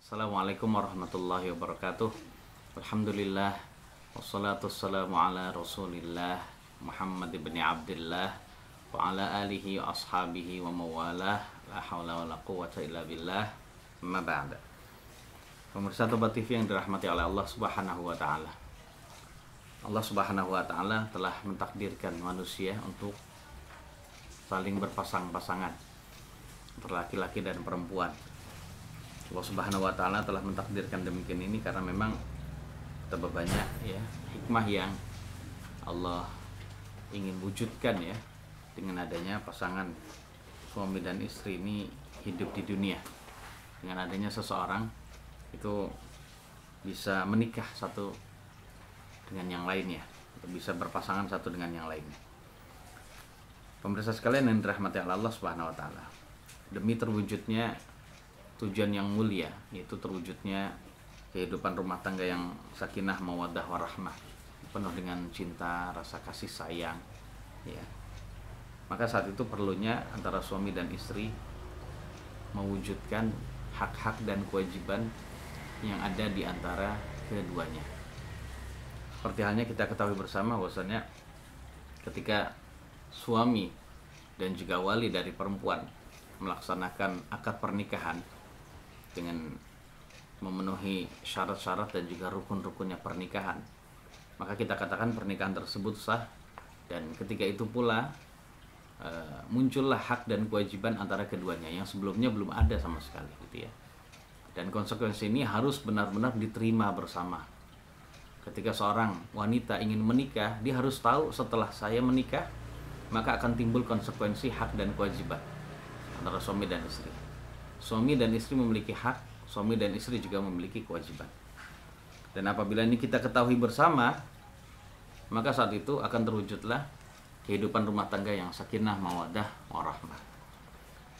Assalamualaikum warahmatullahi wabarakatuh. Alhamdulillah wassalatu wassalamu ala Rasulillah Muhammad ibn Abdullah wa ala alihi wa ashabihi wa mawalah. La haula wa la quwwata illa billah. Amma ba'da. Pemirsa Tobat TV yang dirahmati oleh Allah Subhanahu wa taala. Allah Subhanahu wa taala telah mentakdirkan manusia untuk saling berpasang-pasangan antara laki-laki dan perempuan. Allah Subhanahu wa taala telah mentakdirkan demikian ini karena memang betapa banyak ya hikmah yang Allah ingin wujudkan ya dengan adanya pasangan suami dan istri ini hidup di dunia. Dengan adanya seseorang itu bisa menikah satu dengan yang lainnya atau bisa berpasangan satu dengan yang lainnya. Pemirsa sekalian yang dirahmati Allah Subhanahu wa taala, demi terwujudnya tujuan yang mulia, yaitu terwujudnya kehidupan rumah tangga yang sakinah, mawaddah, warahmah, penuh dengan cinta, rasa kasih sayang ya. Maka saat itu perlunya antara suami dan istri mewujudkan hak-hak dan kewajiban yang ada di antara keduanya. Seperti halnya kita ketahui bersama bahwasanya ketika suami dan juga wali dari perempuan melaksanakan akad pernikahan dengan memenuhi syarat-syarat dan juga rukun-rukunnya pernikahan, maka kita katakan pernikahan tersebut sah. Dan ketika itu pula muncullah hak dan kewajiban antara keduanya yang sebelumnya belum ada sama sekali gitu ya. Dan konsekuensi ini harus benar-benar diterima bersama. Ketika seorang wanita ingin menikah, dia harus tahu setelah saya menikah maka akan timbul konsekuensi hak dan kewajiban antara suami dan istri. Suami dan istri memiliki hak, suami dan istri juga memiliki kewajiban. Dan apabila ini kita ketahui bersama, maka saat itu akan terwujudlah kehidupan rumah tangga yang sakinah, mawaddah, warahmah.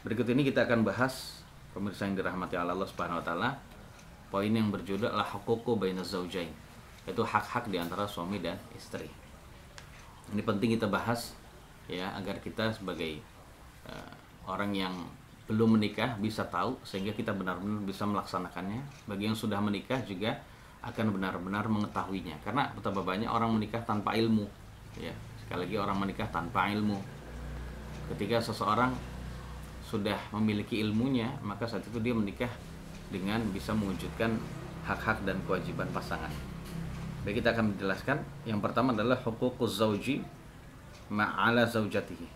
Berikut ini kita akan bahas, pemirsa yang dirahmati Allah Subhanahu wa taala, poin yang berjudul adalah huququ bainaz zaujain, yaitu hak-hak di antara suami dan istri. Ini penting kita bahas ya, agar kita sebagai orang yang belum menikah bisa tahu, sehingga kita benar-benar bisa melaksanakannya. Bagi yang sudah menikah juga akan benar-benar mengetahuinya, karena betapa banyak orang menikah tanpa ilmu ya. Sekali lagi, orang menikah tanpa ilmu. Ketika seseorang sudah memiliki ilmunya, maka saat itu dia menikah dengan bisa mewujudkan hak-hak dan kewajiban pasangan. Baik, kita akan menjelaskan. Yang pertama adalah huququz zauji ma'ala zaujatihi.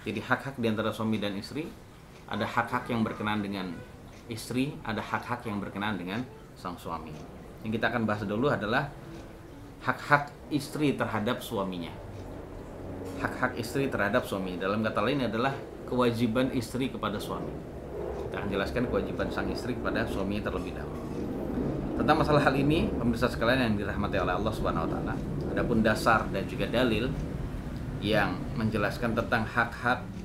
Jadi hak-hak di antara suami dan istri, ada hak-hak yang berkenaan dengan istri, ada hak-hak yang berkenaan dengan sang suami. Yang kita akan bahas dulu adalah hak-hak istri terhadap suaminya. Hak-hak istri terhadap suami, dalam kata lain adalah kewajiban istri kepada suami. Kita akan jelaskan kewajiban sang istri kepada suaminya terlebih dahulu. Tentang masalah hal ini, pemirsa sekalian yang dirahmati oleh Allah Subhanahu wa taala, adapun dasar dan juga dalil yang menjelaskan tentang hak-hak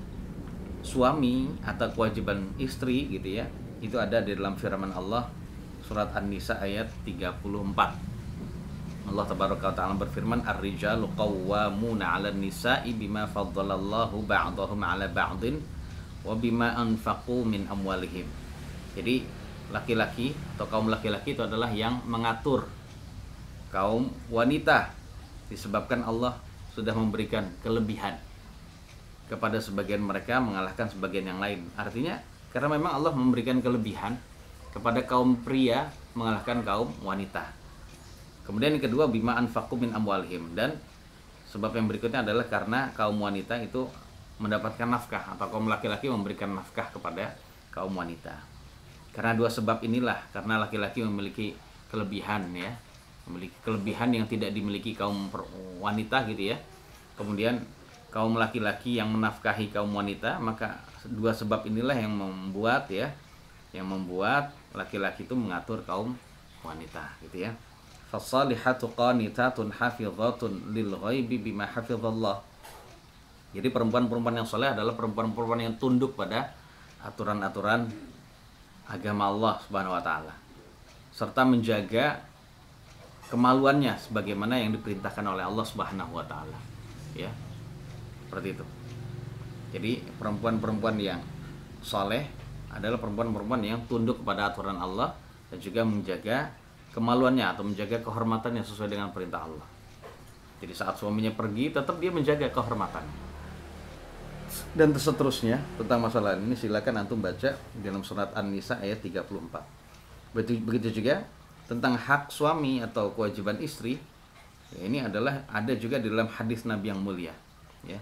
suami atau kewajiban istri gitu ya, itu ada di dalam firman Allah surat An-Nisa ayat 34. Allah tabaraka wa ta'ala berfirman, ar-rijalu qawwamuna 'alan nisa'i bima faddalallahu ba'dahum 'ala ba'din wa bima anfaqu min amwalihim. Jadi laki-laki atau kaum laki-laki itu adalah yang mengatur kaum wanita, disebabkan Allah sudah memberikan kelebihan kepada sebagian mereka, mengalahkan sebagian yang lain. Artinya karena memang Allah memberikan kelebihan kepada kaum pria, mengalahkan kaum wanita. Kemudian yang kedua, bima anfaqu min amwalihim, dan sebab yang berikutnya adalah karena kaum wanita itu mendapatkan nafkah, atau kaum laki-laki memberikan nafkah kepada kaum wanita. Karena dua sebab inilah, karena laki-laki memiliki kelebihan ya, memiliki kelebihan yang tidak dimiliki kaum wanita gitu ya. Kemudian kaum laki-laki yang menafkahi kaum wanita, maka dua sebab inilah yang membuat ya, yang membuat laki-laki itu mengatur kaum wanita gitu ya. Fasalihatu qanitatun hafizatun lil ghaibi bima hafizallah. Jadi perempuan-perempuan yang soleh adalah perempuan-perempuan yang tunduk pada aturan-aturan agama Allah Subhanahu wa taala, serta menjaga kemaluannya sebagaimana yang diperintahkan oleh Allah Subhanahu wa taala ya. Seperti itu. Jadi perempuan-perempuan yang soleh adalah perempuan-perempuan yang tunduk kepada aturan Allah dan juga menjaga kemaluannya atau menjaga kehormatannya sesuai dengan perintah Allah. Jadi saat suaminya pergi tetap dia menjaga kehormatan. Dan seterusnya tentang masalah ini silakan antum baca dalam surat An-Nisa ayat 34. Begitu juga tentang hak suami atau kewajiban istri. Ya, ini adalah ada juga di dalam hadis Nabi yang mulia, ya.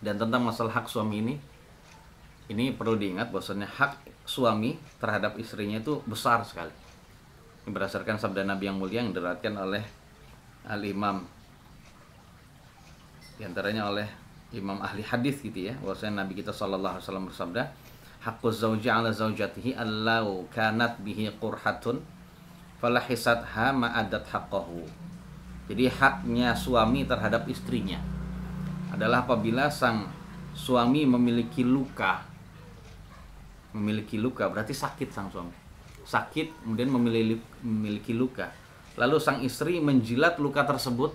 Dan tentang masalah hak suami ini perlu diingat bahwasanya hak suami terhadap istrinya itu besar sekali. Ini berdasarkan sabda Nabi yang mulia yang diriwayatkan oleh Al-Imam, di antaranya oleh Imam ahli hadis gitu ya, bahwasanya Nabi kita sallallahu alaihi wasallam bersabda, haqquz zauji 'ala zaujatihi allau kanat bihi qurhatun falahisatha ma'adat haqqahu. Jadi haknya suami terhadap istrinya adalah apabila sang suami memiliki luka berarti sakit, sang suami sakit kemudian memiliki luka, lalu sang istri menjilat luka tersebut,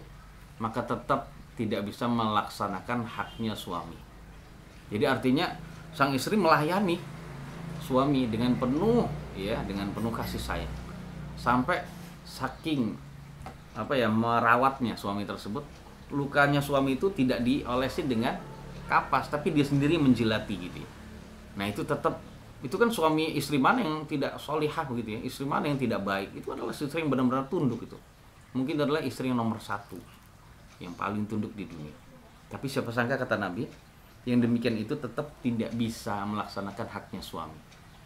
maka tetap tidak bisa melaksanakan haknya suami. Jadi artinya sang istri melayani suami dengan penuh kasih sayang, sampai saking merawatnya suami tersebut, lukanya suami itu tidak diolesi dengan kapas tapi dia sendiri menjilati gitu ya. Nah itu kan suami istri mana yang tidak solihah gitu ya, istri mana yang tidak baik, itu adalah istri yang benar-benar tunduk, itu mungkin adalah istri yang nomor 1 yang paling tunduk di dunia. Tapi siapa sangka, kata Nabi, yang demikian itu tetap tidak bisa melaksanakan haknya suami.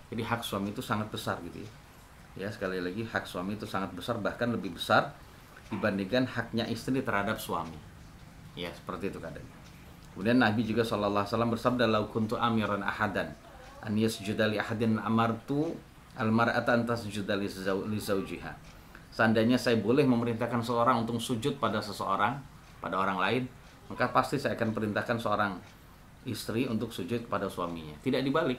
Jadi hak suami itu sangat besar gitu ya. Ya, sekali lagi hak suami itu sangat besar, bahkan lebih besar dibandingkan haknya istri terhadap suami. Ya, seperti itu keadaannya. Kemudian Nabi juga sallallahu alaihi wasallam bersabda, "Lau kuntu amiran ahadan an yasjuda li ahadin amartu al-mar'ata an tasjuda li zawjiha." Seandainya saya boleh memerintahkan seorang untuk sujud pada seseorang, pada orang lain, maka pasti saya akan perintahkan seorang istri untuk sujud pada suaminya. Tidak dibalik.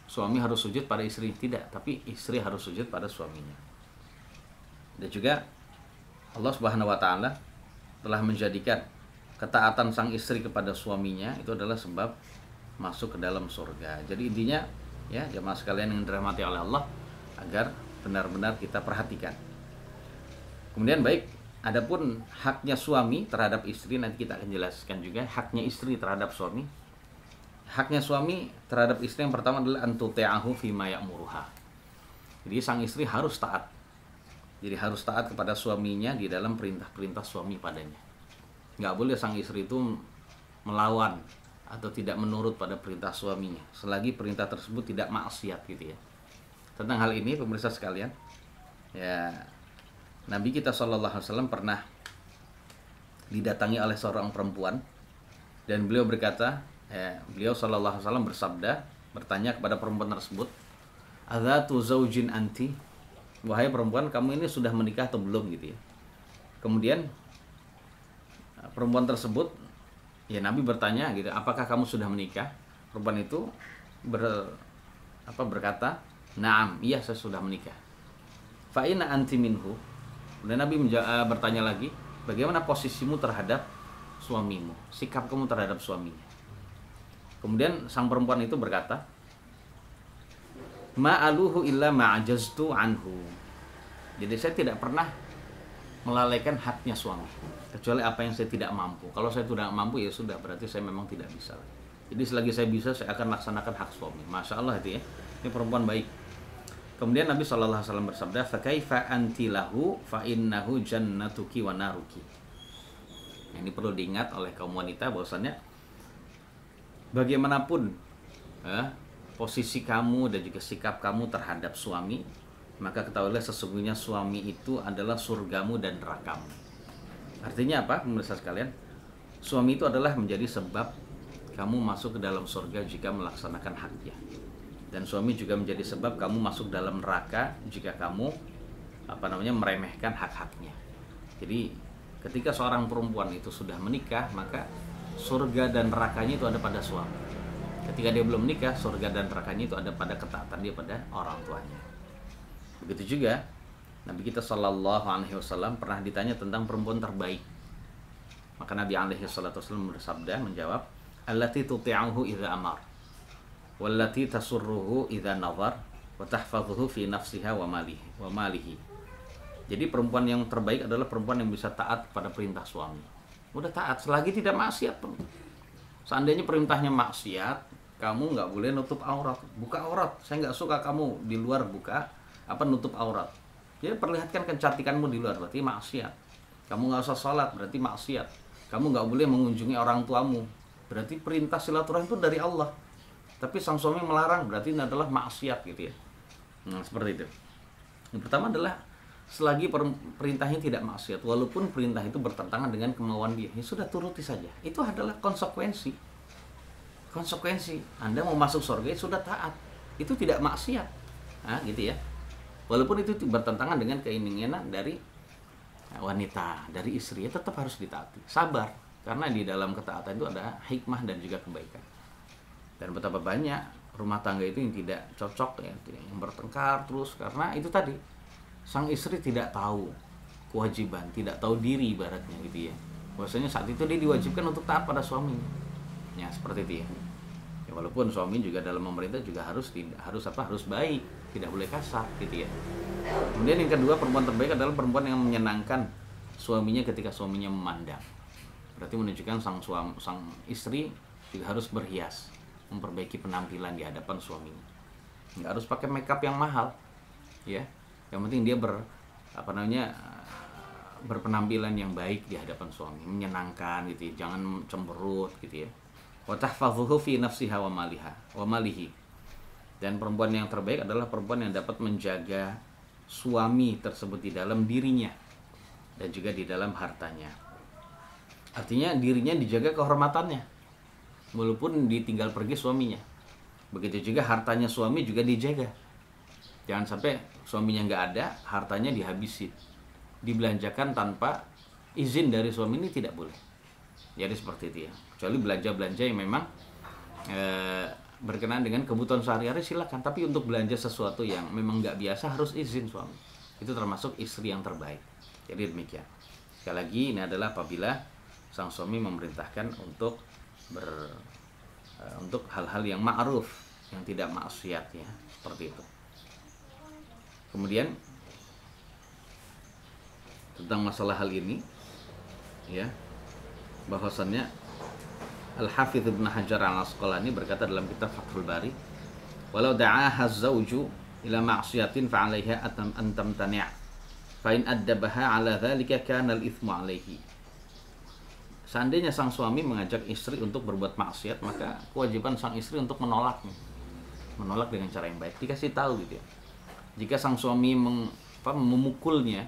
Suami harus sujud pada istri, tidak, tapi istri harus sujud pada suaminya. Dan juga Allah Subhanahu wa taala telah menjadikan ketaatan sang istri kepada suaminya itu adalah sebab masuk ke dalam surga. Jadi intinya ya, jemaah sekalian yang dirahmati oleh Allah, agar benar-benar kita perhatikan. Kemudian baik, adapun haknya suami terhadap istri, nanti kita akan jelaskan juga haknya istri terhadap suami. Haknya suami terhadap istri yang pertama adalah antuti'ahu fima ya'muruha. Jadi sang istri harus taat. Jadi harus taat kepada suaminya di dalam perintah-perintah suami padanya. Nggak boleh sang istri itu melawan atau tidak menurut pada perintah suaminya, selagi perintah tersebut tidak maksiat gitu ya. Tentang hal ini pemirsa sekalian, ya, Nabi kita SAW pernah didatangi oleh seorang perempuan, dan beliau berkata, beliau SAW bersabda, bertanya kepada perempuan tersebut, "Adzatu zaujin anti?" Wahai perempuan, kamu ini sudah menikah atau belum gitu ya. Kemudian perempuan tersebut, ya, Nabi bertanya gitu, apakah kamu sudah menikah? Perempuan itu berkata, "Na'am, iya saya sudah menikah." Fa inna anti minhu. Dan Nabi bertanya lagi, bagaimana posisimu terhadap suamimu? Sikap kamu terhadap suaminya? Kemudian sang perempuan itu berkata, "Ma'aluhu illa ma'ajaztu anhu." Jadi saya tidak pernah melalaikan haknya suami, kecuali apa yang saya tidak mampu. Kalau saya tidak mampu, ya sudah, berarti saya memang tidak bisa. Jadi selagi saya bisa, saya akan laksanakan hak suami. Masya Allah itu ya, ini perempuan baik. Kemudian Nabi SAW bersabda, "Fakaifa anti lahu fa innahu jannatuki wa naruki." Ini perlu diingat oleh kaum wanita bahwasannya bagaimanapun posisi kamu dan juga sikap kamu terhadap suami, maka ketahuilah sesungguhnya suami itu adalah surgamu dan nerakamu. Artinya apa, pemirsa sekalian? Suami itu adalah menjadi sebab kamu masuk ke dalam surga jika melaksanakan haknya. Dan suami juga menjadi sebab kamu masuk dalam neraka jika kamu meremehkan hak-haknya. Jadi ketika seorang perempuan itu sudah menikah, maka surga dan nerakanya itu ada pada suami. Ketika dia belum menikah, surga dan nerakanya itu ada pada ketaatan dia pada orang tuanya. Begitu juga Nabi kita Shallallahu Alaihi Wasallam pernah ditanya tentang perempuan terbaik. Maka Nabi Alaihi Wasallam bersabda, menjawab, "Allati tuti'uhu idza amar, wallati tasurruhu idza nazar, wa tahfadhuhu fi nafsiha wa malihi. Jadi perempuan yang terbaik adalah perempuan yang bisa taat pada perintah suami. Udah taat selagi tidak maksiat. Seandainya perintahnya maksiat, kamu nggak boleh nutup aurat, buka aurat. Saya nggak suka kamu di luar buka nutup aurat. Jadi perlihatkan kecantikanmu di luar, berarti maksiat. Kamu nggak usah sholat, berarti maksiat. Kamu nggak boleh mengunjungi orang tuamu, berarti perintah silaturahim itu dari Allah. Tapi sang suami melarang, berarti ini adalah maksiat gitu ya. Nah, seperti itu. Yang pertama adalah selagi perintahnya tidak maksiat, walaupun perintah itu bertentangan dengan kemauan dia, ya sudah turuti saja. Itu adalah konsekuensi. Anda mau masuk surga ya sudah taat, itu tidak maksiat. Nah, gitu ya. Walaupun itu bertentangan dengan keinginan dari wanita, dari istri, ya tetap harus ditaati. Sabar, karena di dalam ketaatan itu ada hikmah dan juga kebaikan. Dan betapa banyak rumah tangga itu yang tidak cocok ya, yang bertengkar terus karena itu tadi, sang istri tidak tahu kewajiban, tidak tahu diri ibaratnya gitu ya. Bahwasanya saat itu dia diwajibkan untuk taat pada suaminya. Ya, seperti itu ya. Ya walaupun suami juga dalam memerintah juga harus baik, tidak boleh kasar gitu ya. Kemudian yang kedua, perempuan terbaik adalah perempuan yang menyenangkan suaminya ketika suaminya memandang. Berarti menunjukkan sang istri juga harus berhias, memperbaiki penampilan di hadapan suaminya. Nggak harus pakai makeup yang mahal, ya. Yang penting dia berpenampilan yang baik di hadapan suami, menyenangkan gitu ya, jangan cemberut gitu ya. Wa tahfadhuhu fi nafsiha wa malihi. Dan perempuan yang terbaik adalah perempuan yang dapat menjaga suami tersebut di dalam dirinya dan juga di dalam hartanya. Artinya dirinya dijaga kehormatannya walaupun ditinggal pergi suaminya. Begitu juga hartanya suami juga dijaga. Jangan sampai suaminya nggak ada, hartanya dihabisin, dibelanjakan tanpa izin dari suami, ini tidak boleh. Jadi seperti itu ya. Kecuali belanja-belanja yang memang berkenaan dengan kebutuhan sehari-hari silakan. Tapi untuk belanja sesuatu yang memang nggak biasa harus izin suami. Itu termasuk istri yang terbaik. Jadi demikian. Sekali lagi ini adalah apabila sang suami memerintahkan untuk hal-hal yang ma'ruf, yang tidak maksiat ya, seperti itu. Kemudian tentang masalah hal ini ya, bahwasannya Al-Hafidz Ibnu Hajar Al-Asqalani berkata dalam kitab Fathul Bari, walau da'aha az-zawju ila ma'siyatin fa 'alaiha an tamtani', fa in addabaha 'ala dzalika kana al-ithmu 'alaihi. Seandainya sang suami mengajak istri untuk berbuat maksiat, maka kewajiban sang istri untuk menolaknya. Menolak dengan cara yang baik, dikasih tahu gitu ya. Jika sang suami memukulnya,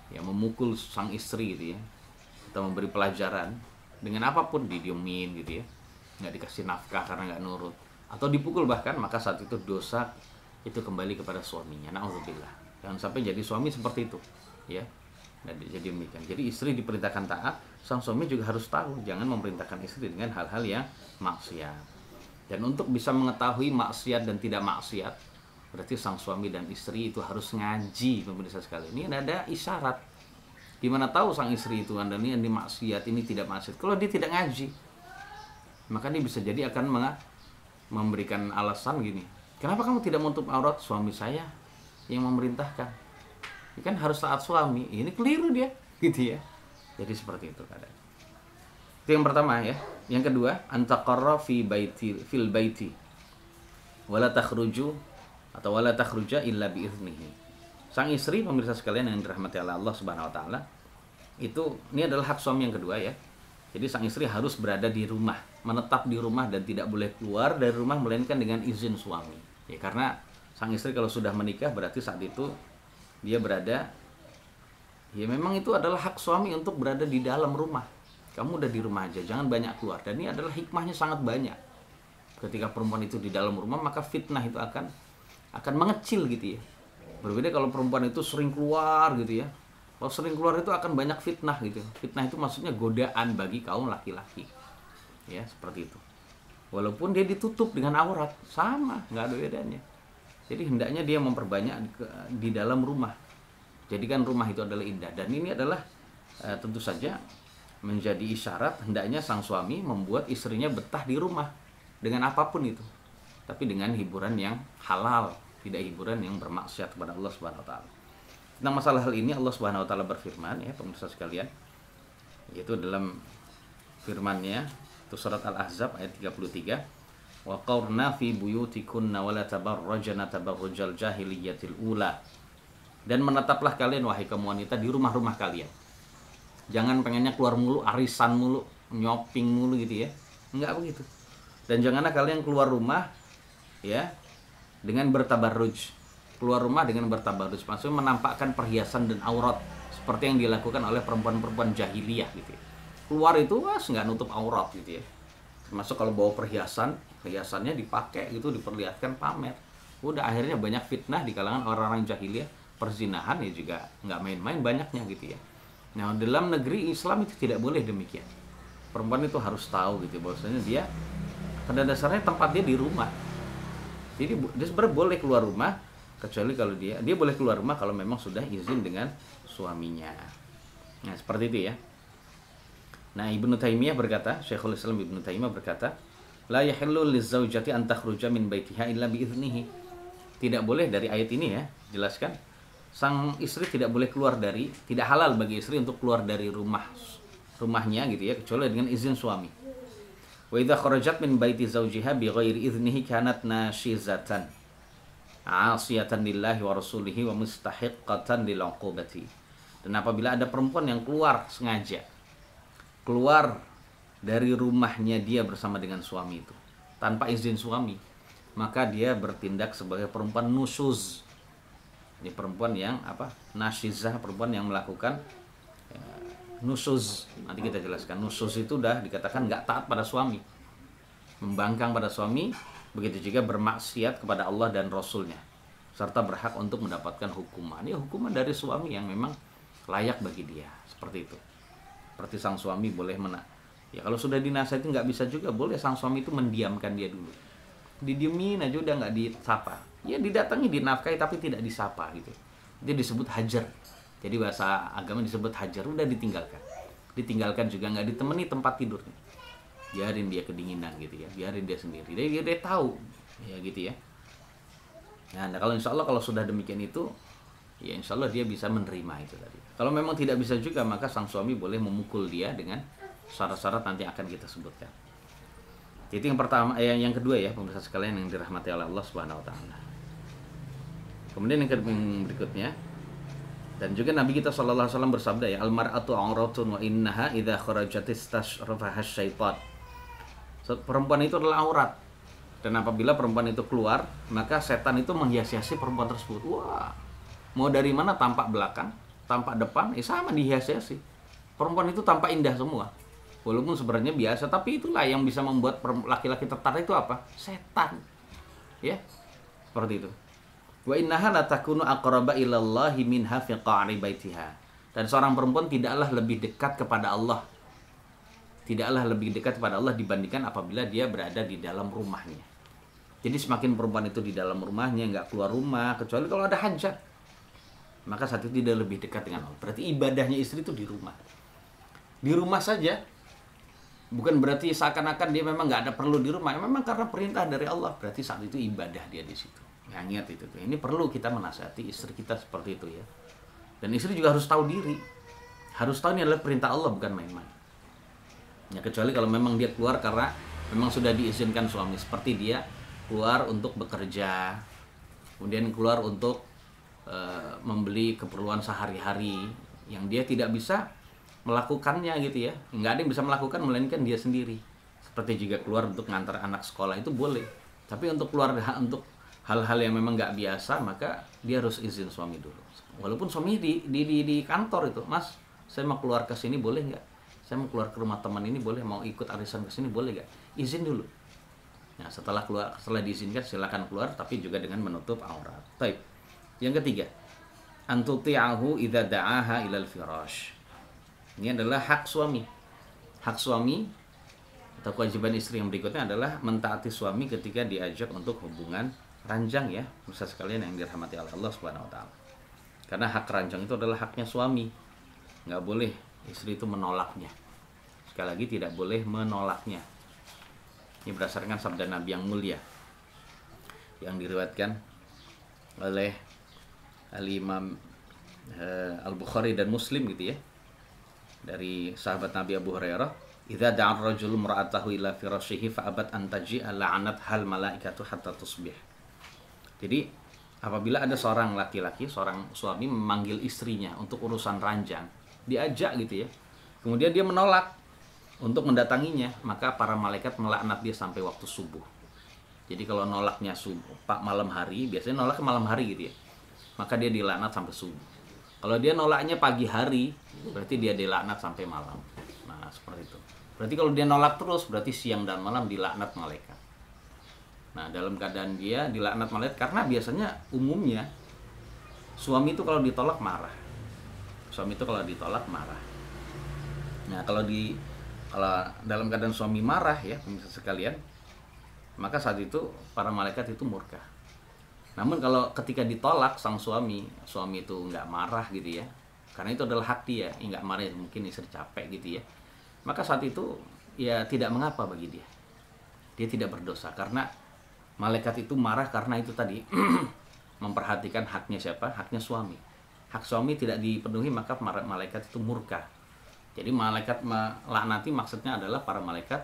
ya memukul sang istri gitu ya, atau memberi pelajaran dengan apapun, didiemin gitu ya, nggak dikasih nafkah karena nggak nurut, atau dipukul bahkan, maka saat itu dosa itu kembali kepada suaminya. Na'udzubillah. Jangan sampai jadi suami seperti itu, ya. Nah, jadi demikian. Jadi istri diperintahkan taat, sang suami juga harus tahu, jangan memerintahkan istri dengan hal-hal yang maksiat. Dan untuk bisa mengetahui maksiat dan tidak maksiat, berarti sang suami dan istri itu harus ngaji, pemirsa sekalian. Ini ada isyarat. Gimana tahu sang istri itu Anda ini maksiat, ini tidak maksiat? Kalau dia tidak ngaji, maka dia bisa jadi akan memberikan alasan gini. Kenapa kamu tidak menutup aurat? Suami saya yang memerintahkan. Ini kan harus taat suami. Ini keliru dia, gitu ya. Jadi seperti itu kadang. Itu yang pertama ya. Yang kedua, antaqarra fil baiti wala takhruju atau wala takhruja illa biiznihi. Sang istri, pemirsa sekalian yang dirahmati Allah Subhanahu wa taala, ini adalah hak suami yang kedua ya. Jadi sang istri harus berada di rumah, menetap di rumah dan tidak boleh keluar dari rumah melainkan dengan izin suami. Ya, karena sang istri kalau sudah menikah berarti saat itu dia berada, ya memang itu adalah hak suami untuk berada di dalam rumah. Kamu udah di rumah aja, jangan banyak keluar. Dan ini adalah hikmahnya sangat banyak. Ketika perempuan itu di dalam rumah, maka fitnah itu akan mengecil gitu ya. Berbeda kalau perempuan itu sering keluar gitu ya. Kalau sering keluar itu akan banyak fitnah gitu. Fitnah itu maksudnya godaan bagi kaum laki-laki. Ya, seperti itu. Walaupun dia ditutup dengan aurat, sama, nggak ada bedanya. Jadi hendaknya dia memperbanyak di dalam rumah. Jadikan rumah itu adalah indah. Dan ini adalah tentu saja menjadi isyarat hendaknya sang suami membuat istrinya betah di rumah dengan apapun itu. Tapi dengan hiburan yang halal. tidak hiburan yang bermaksiat kepada Allah Subhanahu wa taala. Tentang masalah hal ini Allah Subhanahu wa taala berfirman, ya pemirsa sekalian, yaitu dalam firman-Nya itu surat Al-Ahzab ayat 33, wa qarna fi buyutikunna wa la tabarrajna tabarrujal jahiliyatil ula. Dan menetaplah kalian wahai kaum wanita di rumah-rumah kalian. Jangan pengennya keluar mulu, arisan mulu, nyoping mulu gitu ya. Enggak begitu. Dan janganlah kalian keluar rumah ya dengan bertabarruj. Keluar rumah dengan bertabarruj maksudnya menampakkan perhiasan dan aurat seperti yang dilakukan oleh perempuan-perempuan jahiliyah gitu ya. Keluar itu nggak nutup aurat gitu ya. Termasuk kalau bawa perhiasannya dipakai gitu, diperlihatkan, pamer. Udah akhirnya banyak fitnah di kalangan orang-orang jahiliyah, perzinahan ya juga nggak main-main banyaknya gitu ya. Nah, dalam negeri Islam itu tidak boleh demikian. Perempuan itu harus tahu gitu bahwasanya dia pada dasarnya tempat dia di rumah. Jadi dia sebenarnya boleh keluar rumah kecuali kalau dia boleh keluar rumah kalau memang sudah izin dengan suaminya. Nah, seperti itu ya. Nah, Ibnu Taimiyah berkata, Syekhul Islam Ibnu Taimiyah berkata, la yahillu lizaujati an takhruja min baitiha illa biiznihi. Tidak boleh dari ayat ini ya, jelaskan. Sang istri tidak boleh tidak halal bagi istri untuk keluar dari rumahnya gitu ya, kecuali dengan izin suami. Wa idza kharajat min baiti zawjiha bighairi idznihi kanat nashizatan 'asiyatan lillahi wa rasulihi wa mustahiqqatan lil 'uqubati. Dan apabila ada perempuan yang sengaja keluar dari rumahnya dia bersama dengan suami itu tanpa izin suami, maka dia bertindak sebagai perempuan nusyuz. Ini perempuan yang nashizah, perempuan yang melakukan nusyuz. Nanti kita jelaskan. Nusyuz itu udah dikatakan nggak taat pada suami, membangkang pada suami, begitu juga bermaksiat kepada Allah dan Rasulnya, serta berhak untuk mendapatkan hukuman. Ya, hukuman dari suami yang memang layak bagi dia. Seperti itu. Seperti sang suami boleh ya kalau sudah dinasihati nggak bisa juga, boleh sang suami itu mendiamkan dia dulu. Didiemin aja udah nggak disapa. Ya didatangi, dinafkahi tapi tidak disapa gitu. Itu disebut hajar. Jadi bahasa agama disebut hajar, udah ditinggalkan. Ditinggalkan juga nggak ditemani tempat tidurnya. Biarin dia kedinginan gitu ya, biarin dia sendiri. Dia tahu ya gitu ya. Nah, kalau insya Allah kalau sudah demikian itu, ya insya Allah dia bisa menerima itu tadi. Kalau memang tidak bisa juga, maka sang suami boleh memukul dia dengan syarat-syarat nanti akan kita sebutkan. Jadi yang pertama, yang kedua ya pemirsa sekalian yang dirahmati oleh Allah Subhanahu Wa Taala. Kemudian yang berikutnya. Dan juga Nabi kita sallallahu alaihi wasallam bersabda ya, al-mar'atu 'auratun wa innaha idza kharajat istashrafaha syaitan. Perempuan itu adalah aurat. Dan apabila perempuan itu keluar, maka setan itu menghias-hiasi perempuan tersebut. Wah. Mau dari mana, tampak belakang, tampak depan, sama dihias-hiasi. Perempuan itu tampak indah semua. Walaupun sebenarnya biasa, tapi itulah yang bisa membuat laki-laki tertarik itu apa? Setan. Ya. Seperti itu. Wa innaha la takunu aqraba ilallahi minha fi qa'ri baitiha. Dan seorang perempuan tidaklah lebih dekat kepada Allah. Tidaklah lebih dekat kepada Allah dibandingkan apabila dia berada di dalam rumahnya. Jadi semakin perempuan itu di dalam rumahnya, nggak keluar rumah, kecuali kalau ada hajat, maka saat itu tidak lebih dekat dengan Allah. Berarti ibadahnya istri itu di rumah. Di rumah saja. Bukan berarti seakan-akan dia memang nggak ada perlu di rumah. Memang karena perintah dari Allah. Berarti saat itu ibadah dia di situ. Ya, ingat itu tuh. Ini perlu kita menasihati istri kita seperti itu ya. Dan istri juga harus tahu diri. Harus tahu ini adalah perintah Allah, bukan main-main. Ya, kecuali kalau memang dia keluar karena memang sudah diizinkan suami. Seperti dia keluar untuk bekerja, kemudian keluar untuk membeli keperluan sehari-hari yang dia tidak bisa melakukannya gitu ya. Nggak ada yang bisa melakukan melainkan dia sendiri. Seperti juga keluar untuk ngantar anak sekolah itu boleh. Tapi untuk keluar untuk hal-hal yang memang nggak biasa, maka dia harus izin suami dulu. Walaupun suami di kantor itu, Mas, saya mau keluar ke sini boleh nggak? Saya mau keluar ke rumah teman ini boleh, mau ikut arisan ke sini boleh nggak? Izin dulu. Nah, setelah diizinkan silakan keluar, tapi juga dengan menutup aurat. Baik. Yang ketiga, antuti'ahu idza da'aha ilal firash. Ini adalah hak suami. Hak suami atau kewajiban istri yang berikutnya adalah mentaati suami ketika diajak untuk hubungan ranjang ya, pemirsa sekalian yang dirahmati oleh Allah Subhanahu Wa Taala. Karena hak ranjang itu adalah haknya suami, nggak boleh istri itu menolaknya. Sekali lagi tidak boleh menolaknya. Ini berdasarkan sabda Nabi yang mulia yang diriwayatkan oleh Al-Imam Al-Bukhari dan Muslim gitu ya, dari sahabat Nabi Abu Hurairah, idza da'a ar-rajulu imra'atahu ila firashihi fa abat an taji'a la'anat hal malaikatu hatta tusbih. Jadi apabila ada seorang laki-laki, seorang suami memanggil istrinya untuk urusan ranjang, diajak gitu ya, kemudian dia menolak untuk mendatanginya, maka para malaikat melaknat dia sampai waktu subuh. Jadi kalau nolaknya subuh, malam hari, biasanya nolak ke malam hari gitu ya, maka dia dilaknat sampai subuh. Kalau dia nolaknya pagi hari, berarti dia dilaknat sampai malam. Nah, seperti itu. Berarti kalau dia nolak terus, berarti siang dan malam dilaknat malaikat. Nah, dalam keadaan dia dilaknat malaikat, karena biasanya umumnya suami itu kalau ditolak marah. Suami itu kalau ditolak marah. Nah, kalau dalam keadaan suami marah ya, pemirsa sekalian, maka saat itu para malaikat itu murka. Namun kalau ketika ditolak sang suami itu nggak marah gitu ya, karena itu adalah hak dia, nggak marah, mungkin istri capek gitu ya, maka saat itu ya tidak mengapa bagi dia. Dia tidak berdosa, karena malaikat itu marah karena itu tadi memperhatikan haknya siapa? Haknya suami. Hak suami tidak dipenuhi, maka malaikat itu murka. Jadi malaikat melaknati maksudnya adalah para malaikat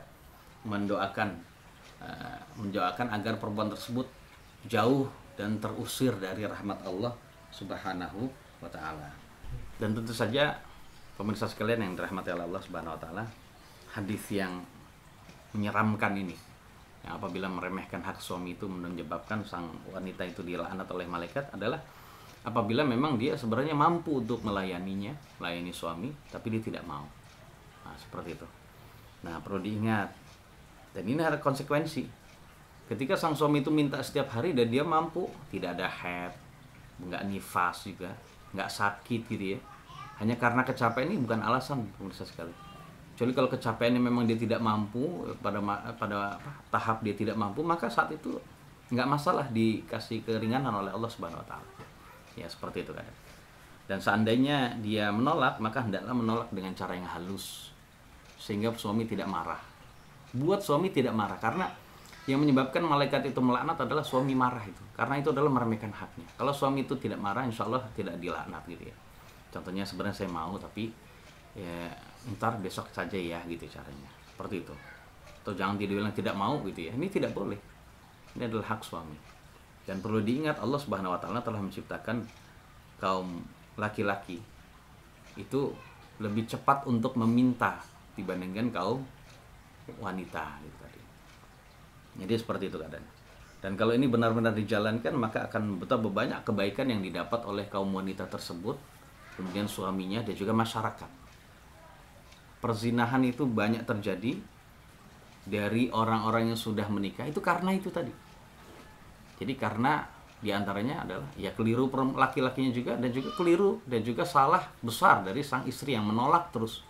mendoakan agar perempuan tersebut jauh dan terusir dari rahmat Allah Subhanahu wa taala. Dan tentu saja pemirsa sekalian yang dirahmati Allah Subhanahu wa taala, hadis yang menyeramkan ini, yang apabila meremehkan hak suami itu menyebabkan sang wanita itu dilaknat oleh malaikat, adalah apabila memang dia sebenarnya mampu untuk melayani suami, tapi dia tidak mau. Nah, seperti itu. Nah, perlu diingat. Dan ini ada konsekuensi. Ketika sang suami itu minta setiap hari dan dia mampu, tidak ada haid, nggak nifas juga, nggak sakit gitu ya, hanya karena kecapean, ini bukan alasan pemirsa sekali. Kecuali kalau kecapeannya memang dia tidak mampu, pada tahap dia tidak mampu, maka saat itu nggak masalah, dikasih keringanan oleh Allah Subhanahu wa taala. Ya, seperti itu kan. Dan seandainya dia menolak, maka hendaklah menolak dengan cara yang halus, sehingga suami tidak marah. Buat suami tidak marah, karena yang menyebabkan malaikat itu melaknat adalah suami marah itu, karena itu adalah meremehkan haknya. Kalau suami itu tidak marah, insya Allah tidak dilaknat gitu ya. Contohnya, sebenarnya saya mau, tapi ya ntar besok saja ya gitu caranya, seperti itu. Atau jangan dibilang tidak mau gitu ya, ini tidak boleh. Ini adalah hak suami. Dan perlu diingat, Allah Subhanahu wa taala telah menciptakan kaum laki-laki itu lebih cepat untuk meminta dibandingkan kaum wanita gitu tadi. Jadi seperti itu keadaannya. Dan kalau ini benar-benar dijalankan, maka akan betapa banyak kebaikan yang didapat oleh kaum wanita tersebut, kemudian suaminya dan juga masyarakat. Perzinahan itu banyak terjadi dari orang-orang yang sudah menikah itu karena itu tadi. Jadi karena diantaranya adalah ya keliru laki-lakinya juga, dan juga keliru dan juga salah besar dari sang istri yang menolak terus.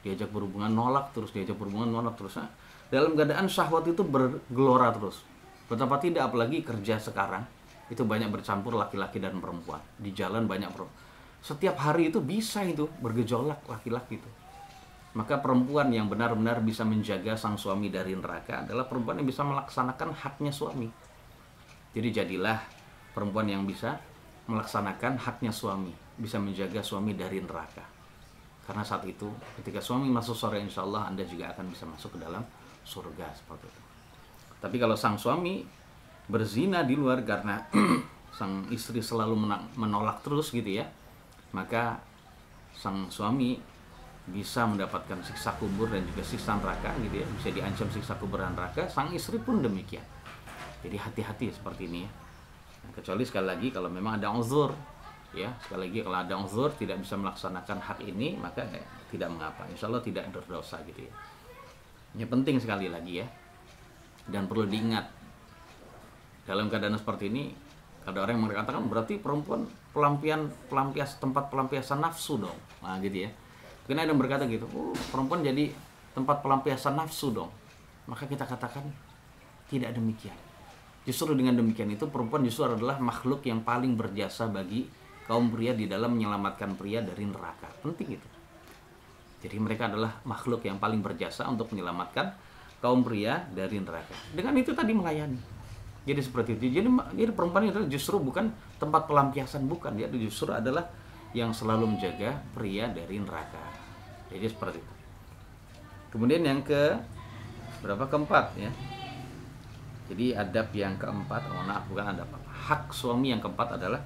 Diajak berhubungan nolak terus, diajak berhubungan nolak terus. Nah, dalam keadaan syahwat itu bergelora terus. Betapa tidak, apalagi kerja sekarang itu banyak bercampur laki-laki dan perempuan. Di jalan banyak setiap hari itu bisa itu bergejolak laki-laki itu. Maka perempuan yang benar-benar bisa menjaga sang suami dari neraka adalah perempuan yang bisa melaksanakan haknya suami. Jadi jadilah perempuan yang bisa melaksanakan haknya suami, bisa menjaga suami dari neraka. Karena saat itu ketika suami masuk surga, insya Allah Anda juga akan bisa masuk ke dalam surga, seperti itu. Tapi kalau sang suami berzina di luar karena sang istri selalu menolak terus gitu ya, maka sang suami bisa mendapatkan siksa kubur dan juga siksa neraka gitu ya, bisa diancam siksa kubur dan neraka. Sang istri pun demikian. Jadi hati-hati seperti ini ya. Nah, kecuali sekali lagi kalau memang ada uzur ya, sekali lagi kalau ada uzur tidak bisa melaksanakan hak ini, maka tidak mengapa, insya Allah tidak berdosa gitu ya. Ini penting sekali lagi ya. Dan perlu diingat, dalam keadaan seperti ini ada orang yang mengatakan berarti perempuan tempat pelampiasan nafsu dong. Nah gitu ya. Mungkin ada yang berkata gitu, perempuan jadi tempat pelampiasan nafsu dong. Maka kita katakan tidak demikian. Justru dengan demikian itu perempuan justru adalah makhluk yang paling berjasa bagi kaum pria di dalam menyelamatkan pria dari neraka. Penting itu. Jadi mereka adalah makhluk yang paling berjasa untuk menyelamatkan kaum pria dari neraka. Dengan itu tadi melayani. Jadi seperti itu. Jadi perempuan itu justru bukan tempat pelampiasan, bukan. Dia justru adalah yang selalu menjaga pria dari neraka. Jadi seperti itu. Kemudian yang keempat ya. Jadi adab yang keempat, bukan adab. Hak suami yang keempat adalah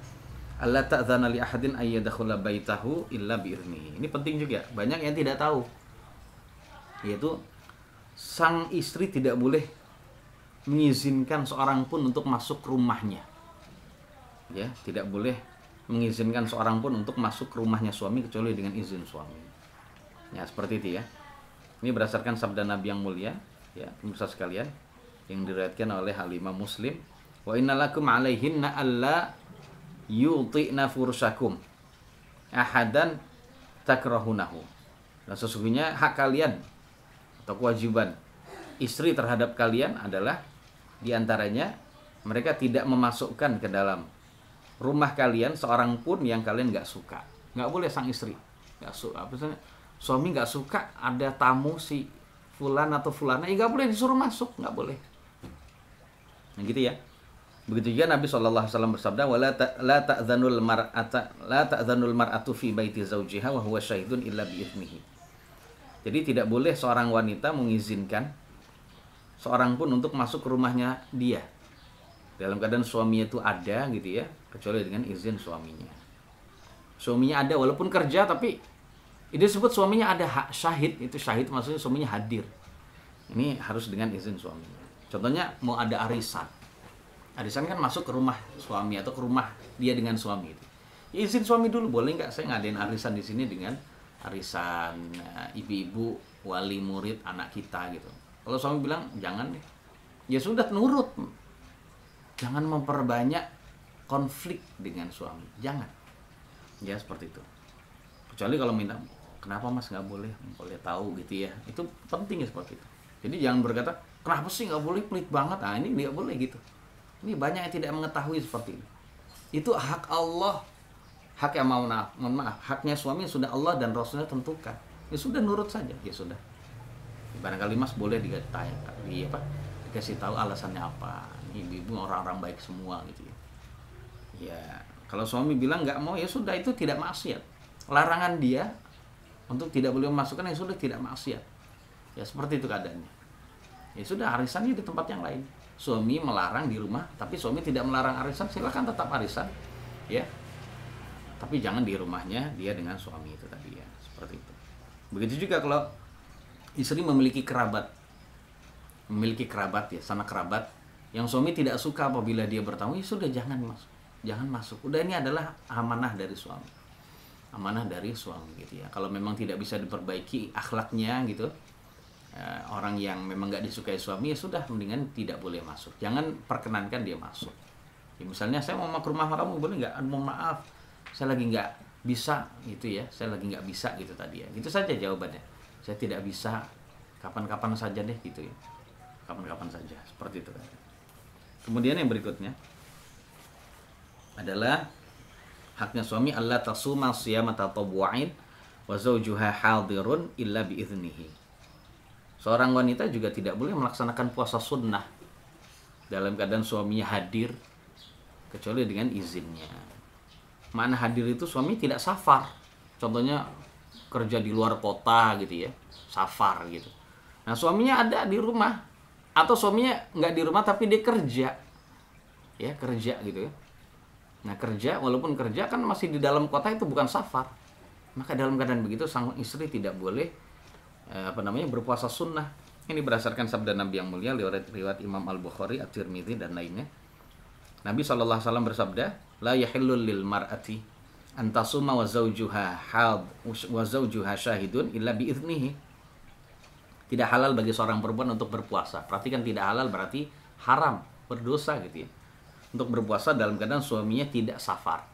alla ta'dzana li ahadin ay yadkhula baitahu illa bi'idnihi. Ini penting juga. Banyak yang tidak tahu. Yaitu sang istri tidak boleh mengizinkan seorang pun untuk masuk rumahnya. Ya, tidak boleh mengizinkan seorang pun untuk masuk ke rumahnya suami kecuali dengan izin suami. Ya, seperti itu ya. Ini berdasarkan sabda Nabi yang mulia, ya, pemirsa sekalian, yang diriwayatkan oleh Imam Muslim. Wa innalakum 'alaihinna alla yuti'na fursakum ahadan takrahunahu. Dan sesungguhnya hak kalian atau kewajiban istri terhadap kalian adalah diantaranya mereka tidak memasukkan ke dalam rumah kalian seorang pun yang kalian nggak suka. Nggak boleh sang istri nggak suka. Misalnya suami nggak suka ada tamu si fulan atau fulana, nggak boleh disuruh masuk, nggak boleh. Nah gitu ya. Begitu juga Nabi SAW bersabda, la ta'dzanul mar'atu fi baiti zawjiha wa huwa syahidun illa bi'idnihi. Jadi tidak boleh seorang wanita mengizinkan seorang pun untuk masuk ke rumahnya dia dalam keadaan suaminya itu ada gitu ya, kecuali dengan izin suaminya. Suaminya ada walaupun kerja, tapi itu disebut suaminya ada, hak syahid. Itu syahid maksudnya suaminya hadir. Ini harus dengan izin suaminya. Contohnya mau ada arisan. Arisan kan masuk ke rumah suami atau ke rumah dia dengan suami itu. Ya, izin suami dulu, boleh nggak saya ngadain arisan di sini dengan arisan ibu-ibu, wali murid anak kita gitu. Kalau suami bilang jangan deh, ya sudah nurut. Jangan memperbanyak konflik dengan suami, jangan. Ya seperti itu. Kecuali kalau minta, kenapa mas nggak boleh? Boleh tahu gitu ya. Itu penting ya seperti itu. Jadi jangan berkata, kenapa sih nggak boleh, pelit banget. Nah ini nggak boleh gitu. Ini banyak yang tidak mengetahui seperti ini. Itu hak Allah. Hak yang mohon maaf, haknya suami sudah Allah dan Rasulnya tentukan. Ya sudah nurut saja, ya sudah. Barangkali mas boleh dikasih tahu alasannya apa. Ibu-ibu orang-orang baik semua gitu ya. Ya kalau suami bilang nggak mau, ya sudah, itu tidak maksiat. Larangan dia untuk tidak boleh memasukkan, ya sudah, tidak maksiat. Ya seperti itu keadaannya. Ya sudah, arisannya di tempat yang lain. Suami melarang di rumah, tapi suami tidak melarang arisan, silakan tetap arisan, ya. Tapi jangan di rumahnya dia dengan suami itu tadi ya, seperti itu. Begitu juga kalau istri memiliki kerabat ya, sanak kerabat yang suami tidak suka apabila dia bertamu, ya sudah jangan masuk. Udah, ini adalah amanah dari suami. Amanah dari suami gitu ya. Kalau memang tidak bisa diperbaiki akhlaknya gitu, orang yang memang nggak disukai suami, ya sudah, mendingan tidak boleh masuk. Jangan perkenankan dia masuk. Ya, misalnya saya mau ke rumah kamu, boleh nggak? Mohon maaf, saya lagi nggak bisa gitu ya. Saya lagi nggak bisa gitu tadi ya. Gitu saja jawabannya. Saya tidak bisa, kapan-kapan saja deh gitu ya. Kapan-kapan saja, seperti itu. Kemudian yang berikutnya adalah haknya suami, Allah tasuma siyamata tatawwu'in wa zawjuha hadirun illa biiznihi. Seorang wanita juga tidak boleh melaksanakan puasa sunnah dalam keadaan suaminya hadir kecuali dengan izinnya. Mana hadir itu suami tidak safar. Contohnya kerja di luar kota gitu ya, safar gitu. Nah suaminya ada di rumah, atau suaminya nggak di rumah tapi dia kerja, ya kerja gitu ya. Nah kerja, walaupun kerja kan masih di dalam kota, itu bukan safar. Maka dalam keadaan begitu sang istri tidak boleh berpuasa sunnah. Ini berdasarkan sabda Nabi yang mulia riwayat Imam Al-Bukhari, At-Tirmidzi dan lainnya. Nabi SAW bersabda, la yahillul lil mar'ati an tasuma wa zawjuha syahidun illa biiznihi. Tidak halal bagi seorang perempuan untuk berpuasa. Perhatikan, tidak halal berarti haram, berdosa gitu ya. Untuk berpuasa dalam keadaan suaminya tidak safar,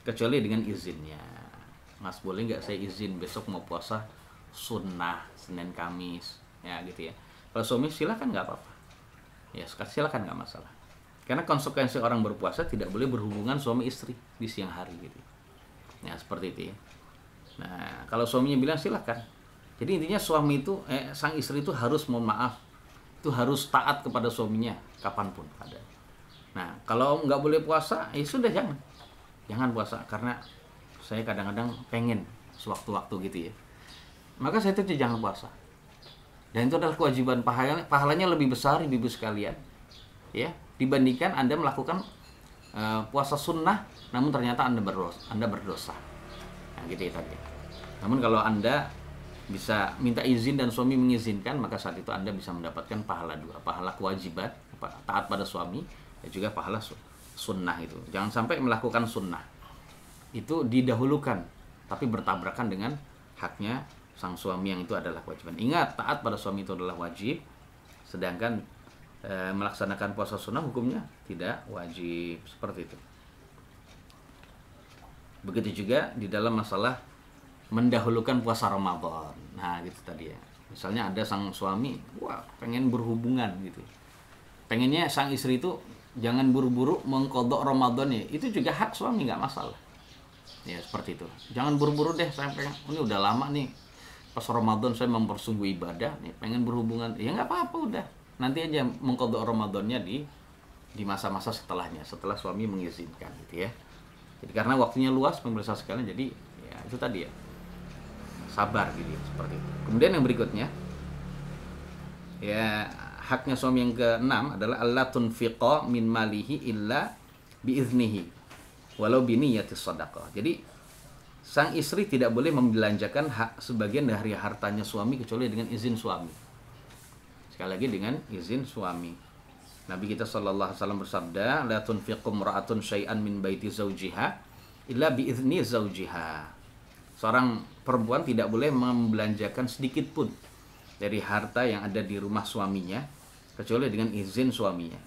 kecuali dengan izinnya. Mas, boleh nggak saya izin besok mau puasa sunnah Senin Kamis ya gitu ya. Kalau suami silakan, nggak apa-apa ya, silakan, nggak masalah. Karena konsekuensi orang berpuasa tidak boleh berhubungan suami istri di siang hari gitu ya, seperti itu ya. Nah kalau suaminya bilang silakan, jadi intinya suami itu sang istri itu harus, mohon maaf, itu harus taat kepada suaminya kapanpun ada. Nah, kalau nggak boleh puasa, ya sudah jangan puasa, karena saya kadang-kadang pengen sewaktu-waktu gitu ya. Maka saya itu jangan puasa. Dan itu adalah kewajiban, pahalanya lebih besar ibu-ibu sekalian, ya, dibandingkan Anda melakukan puasa sunnah, namun ternyata Anda berdosa. Nah, gitu ya tadi. Namun kalau Anda bisa minta izin dan suami mengizinkan, maka saat itu Anda bisa mendapatkan pahala dua, pahala kewajiban taat pada suami, dan juga pahala sunnah itu. Jangan sampai melakukan sunnah itu didahulukan, tapi bertabrakan dengan haknya sang suami yang itu adalah kewajiban. Ingat, taat pada suami itu adalah wajib, sedangkan melaksanakan puasa sunnah hukumnya tidak wajib, seperti itu. Begitu juga di dalam masalah mendahulukan puasa Ramadan. Nah, gitu tadi ya. Misalnya ada sang suami, wah, pengen berhubungan gitu. Pengennya sang istri itu jangan buru-buru mengqadha Ramadannya. Itu juga hak suami, nggak masalah. Ya, seperti itu. Jangan buru-buru deh, saya pengen, ini udah lama nih. Pas Ramadan saya mempersungguh ibadah, nih pengen berhubungan. Ya nggak apa-apa, udah. Nanti aja mengqadha Ramadannya di masa-masa setelahnya, setelah suami mengizinkan gitu ya. Jadi karena waktunya luas pemirsa sekalian, jadi ya itu tadi ya, sabar gitu ya, seperti itu. Kemudian yang berikutnya ya, haknya suami yang keenam adalah alla tunfiqa min malihi illa biiznihi walau biniyati shadaqah. Jadi sang istri tidak boleh membelanjakan hak sebagian dari hartanya suami kecuali dengan izin suami. Sekali lagi, dengan izin suami. Nabi kita sallallahu alaihi wasallam bersabda, la tunfiqu imra'atun syai'an min baiti zawjiha illa biizni zawjiha. Seorang perempuan tidak boleh membelanjakan sedikit pun dari harta yang ada di rumah suaminya kecuali dengan izin suaminya.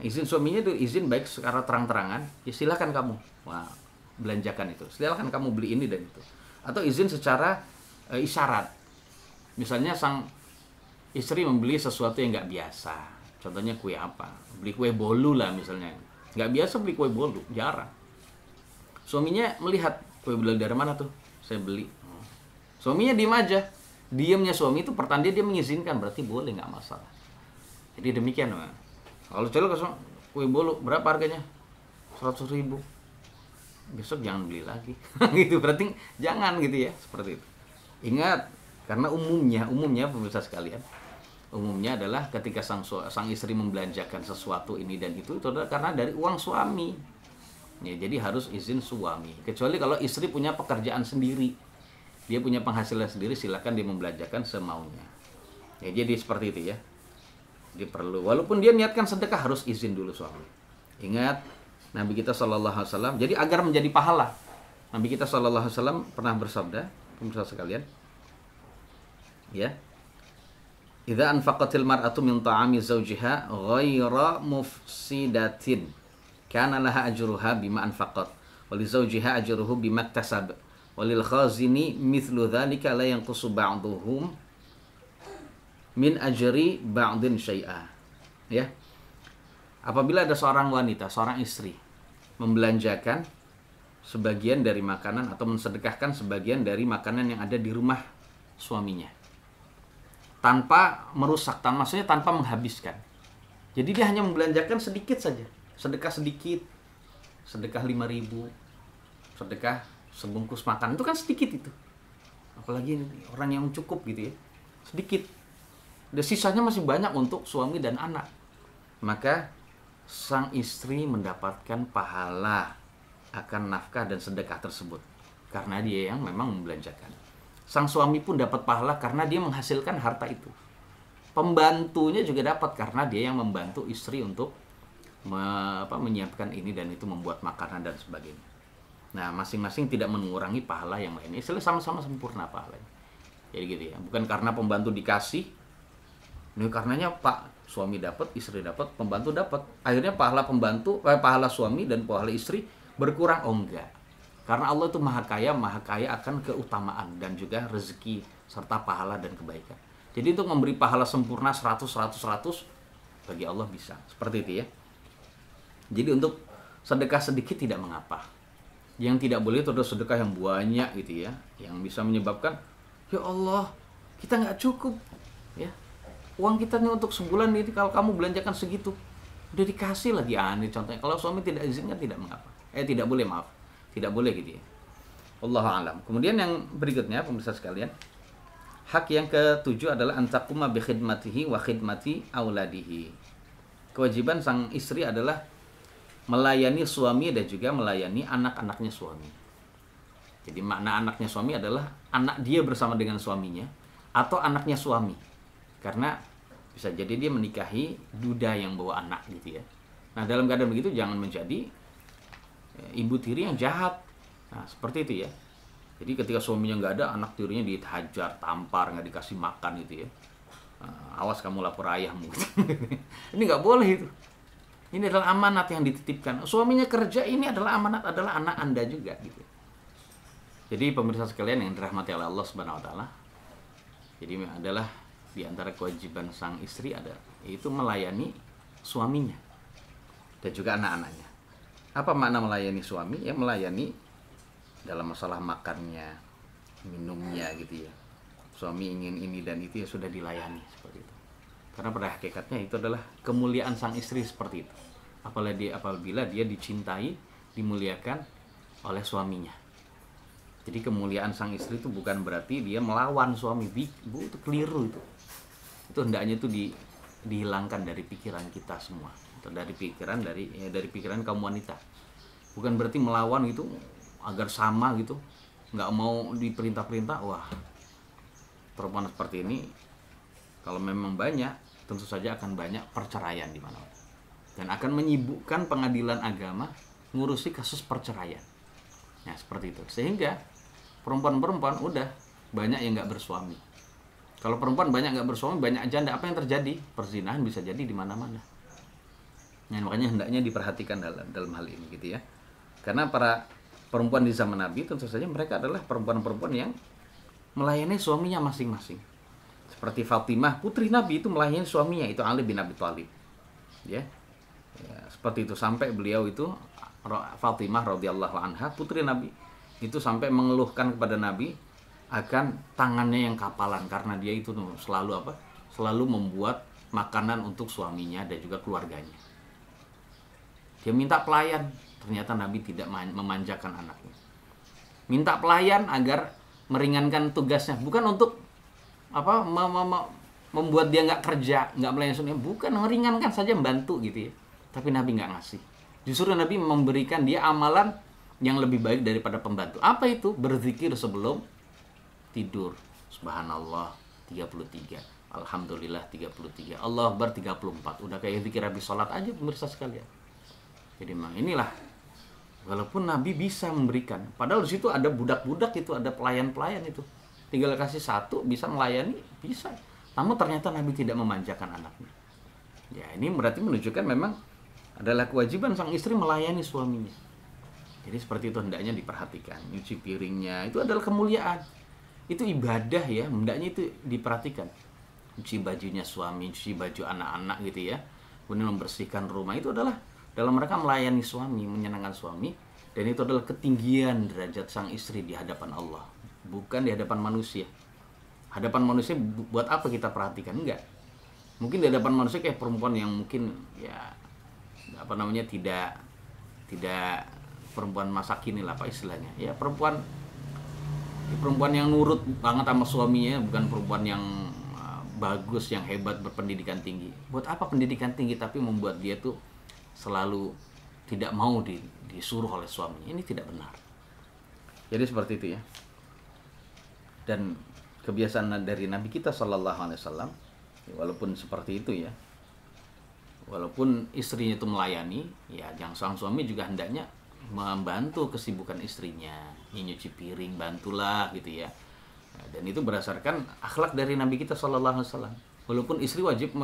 Izin suaminya itu izin baik secara terang-terangan, ya silakan kamu belanjakan itu, silakan kamu beli ini dan itu. Atau izin secara isyarat. Misalnya sang istri membeli sesuatu yang nggak biasa. Contohnya kue apa? Beli kue bolu lah misalnya. Nggak biasa beli kue bolu, jarang. Suaminya melihat, kue bolu dari mana tuh? Saya beli. Suaminya diem aja. Diamnya suami itu pertanda dia mengizinkan, berarti boleh, nggak masalah. Jadi demikian. Kalau celok kue bolu berapa harganya? 100.000. Besok jangan beli lagi. Gitu, berarti jangan gitu ya, seperti itu. Ingat, karena umumnya pemirsa sekalian, umumnya adalah ketika sang istri membelanjakan sesuatu ini dan itu adalah karena dari uang suami. Ya, jadi harus izin suami. Kecuali kalau istri punya pekerjaan sendiri, dia punya penghasilan sendiri, silakan dia membelanjakan semaunya. Ya, jadi seperti itu ya. Dia perlu, walaupun dia niatkan sedekah, harus izin dulu suami. Ingat, Nabi kita sallallahu alaihi wasallam, jadi agar menjadi pahala, Nabi kita sallallahu alaihi wasallam pernah bersabda, pemirsa sekalian, ya, idza anfaqatil mar'atu min ta'ami zawjiha ghaira mufsidatin kana laha ajruha bima anfaqat wa li zawjiha ajruhu bima iktasab wa lil khazini mithlu dzalika la yanqusu ba'dhuhum min ajri ba'din syai'a. Ya. Apabila ada seorang wanita, seorang istri membelanjakan sebagian dari makanan atau mensedekahkan sebagian dari makanan yang ada di rumah suaminya, tanpa merusak, maksudnya tanpa menghabiskan. Jadi dia hanya membelanjakan sedikit saja, sedekah sedikit, sedekah 5.000, sedekah sebungkus makan, itu kan sedikit itu. Apalagi orang yang cukup gitu ya, sedikit. Dan sisanya masih banyak untuk suami dan anak. Maka sang istri mendapatkan pahala akan nafkah dan sedekah tersebut karena dia yang memang membelanjakan. Sang suami pun dapat pahala karena dia menghasilkan harta itu. Pembantunya juga dapat karena dia yang membantu istri untuk menyiapkan ini dan itu, membuat makanan dan sebagainya. Nah, masing-masing tidak mengurangi pahala yang lainnya. Istilahnya sama-sama sempurna pahalanya. Jadi gitu ya. Bukan karena pembantu dikasih, ini karenanya Pak suami dapat, istri dapat, pembantu dapat. Akhirnya pahala suami dan pahala istri berkurang. Oh enggak. Karena Allah itu maha kaya akan keutamaan dan juga rezeki serta pahala dan kebaikan. Jadi untuk memberi pahala sempurna 100 bagi Allah bisa. Seperti itu ya. Jadi untuk sedekah sedikit tidak mengapa. Yang tidak boleh itu adalah sedekah yang banyak gitu ya, yang bisa menyebabkan, ya Allah, kita nggak cukup ya. Uang kita nih untuk sebulan ini kalau kamu belanjakan segitu. Udah dikasih lagi aneh contohnya. Kalau suami tidak izinkan tidak mengapa. Tidak boleh, maaf. Tidak boleh gitu ya. Wallahu alam. Kemudian yang berikutnya pemirsa sekalian, hak yang ketujuh adalah antakuma bi khidmatihi wa khidmati auladihi. Kewajiban sang istri adalah melayani suami dan juga melayani anak-anaknya suami. Jadi makna anaknya suami adalah anak dia bersama dengan suaminya atau anaknya suami. Karena bisa jadi dia menikahi duda yang bawa anak gitu ya. Nah, dalam keadaan begitu jangan menjadi ibu tiri yang jahat. Nah, seperti itu ya. Jadi ketika suaminya nggak ada, anak tirinya dihajar, tampar, nggak dikasih makan gitu ya. Nah, awas kamu lapor ayahmu. Ini nggak boleh itu. Ini adalah amanat yang dititipkan. Suaminya kerja, ini adalah amanat, adalah anak Anda juga gitu. Jadi pemirsa sekalian yang dirahmati oleh Allah Subhanahu wa taala. Jadi adalah di antara kewajiban sang istri ada yaitu melayani suaminya dan juga anak-anaknya. Apa makna melayani suami? Ya melayani dalam masalah makannya, minumnya gitu ya. Suami ingin ini dan itu ya sudah dilayani seperti itu. Karena pada hakikatnya itu adalah kemuliaan sang istri seperti itu. Apabila dia dicintai, dimuliakan oleh suaminya. Jadi kemuliaan sang istri itu bukan berarti dia melawan suami. Bu, itu keliru itu. Itu hendaknya itu dihilangkan dari pikiran kita semua, atau dari pikiran kaum wanita. Bukan berarti melawan gitu agar sama gitu, nggak mau diperintah-perintah. Wah, perempuan seperti ini kalau memang banyak, tentu saja akan banyak perceraian di mana-mana dan akan menyibukkan pengadilan agama ngurusi kasus perceraian. Nah, seperti itu. Sehingga perempuan-perempuan udah banyak yang nggak bersuami. Kalau perempuan banyak nggak bersuami, banyak janda, apa yang terjadi? Perzinahan bisa jadi di mana-mana. Nah, makanya hendaknya diperhatikan dalam hal ini gitu ya. Karena para perempuan di zaman Nabi tentu saja mereka adalah perempuan-perempuan yang melayani suaminya masing-masing. Seperti Fatimah, putri Nabi itu melayani suaminya, itu Ali bin Abi Thalib. Ya, seperti itu sampai beliau itu Fatimah radhiyallahu anha, putri Nabi, itu sampai mengeluhkan kepada Nabi akan tangannya yang kapalan karena dia itu selalu membuat makanan untuk suaminya dan juga keluarganya. Dia minta pelayan, ternyata Nabi tidak memanjakan anaknya. Minta pelayan agar meringankan tugasnya, bukan untuk membuat dia nggak kerja, nggak melayani suaminya, bukan, meringankan saja, membantu gitu ya. Tapi Nabi nggak ngasih. Justru Nabi memberikan dia amalan yang lebih baik daripada pembantu. Apa itu? Berzikir sebelum tidur. Subhanallah 33, Alhamdulillah 33, Allah Akbar 34. Udah kayak zikir habis sholat aja pemirsa sekalian. Jadi memang inilah, walaupun Nabi bisa memberikan, padahal di situ ada budak-budak itu, ada pelayan-pelayan itu, tinggal kasih satu bisa melayani, bisa. Namun ternyata Nabi tidak memanjakan anaknya. Ya, ini berarti menunjukkan memang adalah kewajiban sang istri melayani suaminya. Jadi seperti itu hendaknya diperhatikan. Nyuci piringnya itu adalah kemuliaan. Itu ibadah ya, hendaknya itu diperhatikan. Cuci bajunya suami, cuci baju anak-anak gitu ya. Kemudian membersihkan rumah, itu adalah dalam mereka melayani suami, menyenangkan suami. Dan itu adalah ketinggian derajat sang istri di hadapan Allah, bukan di hadapan manusia. Hadapan manusia buat apa kita perhatikan? Enggak. Mungkin di hadapan manusia kayak perempuan yang mungkin ya tidak perempuan masa kini lah apa istilahnya. Ya perempuan yang nurut banget sama suaminya, bukan perempuan yang bagus, yang hebat, berpendidikan tinggi. Buat apa pendidikan tinggi tapi membuat dia tuh selalu tidak mau disuruh oleh suaminya? Ini tidak benar. Jadi seperti itu ya. Dan kebiasaan dari Nabi kita Shallallahu Alaihi Wasallam, walaupun seperti itu ya, walaupun istrinya itu melayani, ya yang sang suami juga hendaknya membantu kesibukan istrinya, nyuci piring, bantulah gitu ya. Dan itu berdasarkan akhlak dari Nabi kita Shallallahu Alaihi Wasallam. Walaupun istri wajib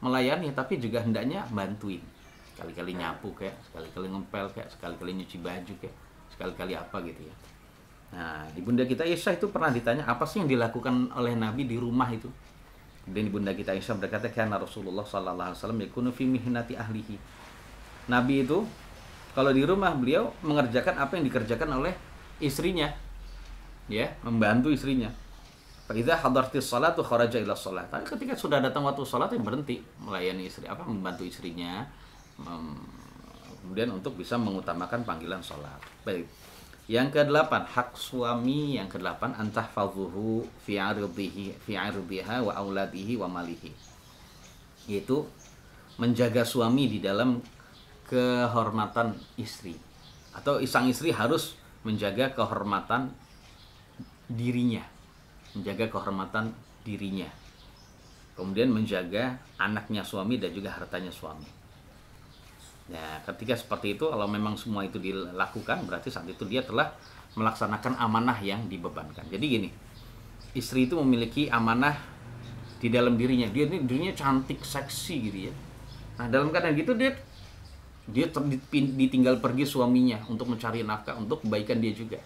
melayani, tapi juga hendaknya bantuin. Sekali-kali nyapu kayak, sekali-kali ngepel kayak, sekali-kali nyuci baju kayak, sekali-kali apa gitu ya. Nah, ibunda kita Aisyah itu pernah ditanya apa sih yang dilakukan oleh Nabi di rumah itu. Dan ibunda kita Aisyah berkata, karena Rasulullah Sallallahu Alaihi Wasallam yakunu fi mihnati ahlihi. Nabi itu kalau di rumah beliau mengerjakan apa yang dikerjakan oleh istrinya, ya, membantu istrinya. Fa idza hadartis salatu kharaja ila shalah. Tapi ketika sudah datang waktu salat, ya berhenti melayani istri, membantu istrinya, Kemudian untuk bisa mengutamakan panggilan sholat. Baik. Yang ke-8, hak suami yang ke-8 antahfazuhu fi ardiha wa auladihi wa malihi. Yaitu menjaga suami di dalam kehormatan istri. Atau sang istri harus menjaga kehormatan dirinya. Menjaga kehormatan dirinya. Kemudian menjaga anaknya suami dan juga hartanya suami. Ya, ketika seperti itu, kalau memang semua itu dilakukan, berarti saat itu dia telah melaksanakan amanah yang dibebankan. Jadi gini, istri itu memiliki amanah di dalam dirinya. Dia ini dirinya cantik, seksi gitu ya. Nah, dalam keadaan gitu dia ditinggal pergi suaminya untuk mencari nafkah, untuk kebaikan dia juga.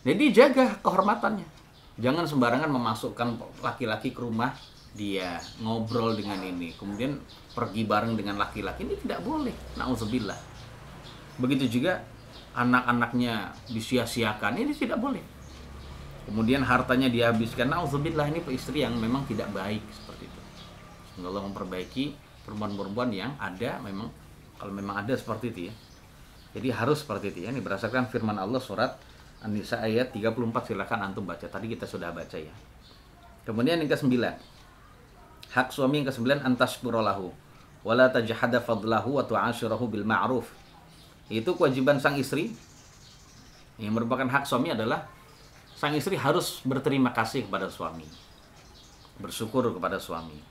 Jadi jaga kehormatannya. Jangan sembarangan memasukkan laki-laki ke rumah dia, ngobrol dengan ini, kemudian pergi bareng dengan laki-laki, ini tidak boleh. Na'udzubillah. Begitu juga anak-anaknya disia-siakan, ini tidak boleh. Kemudian hartanya dihabiskan, na'udzubillah, ini istri yang memang tidak baik seperti itu. Semoga Allah memperbaiki perempuan-perempuan yang ada, memang kalau memang ada seperti itu ya. Jadi harus seperti itu ya. Ini berdasarkan firman Allah surat An-Nisa ayat 34, silakan antum baca. Tadi kita sudah baca ya. Kemudian yang ke-9, hak suami yang ke-9 antashkurolahu wala tajhada fadlahu wa tu'ashirahu bil ma'ruf. Itu kewajiban sang istri. Yang merupakan hak suami adalah sang istri harus berterima kasih kepada suami, bersyukur kepada suami,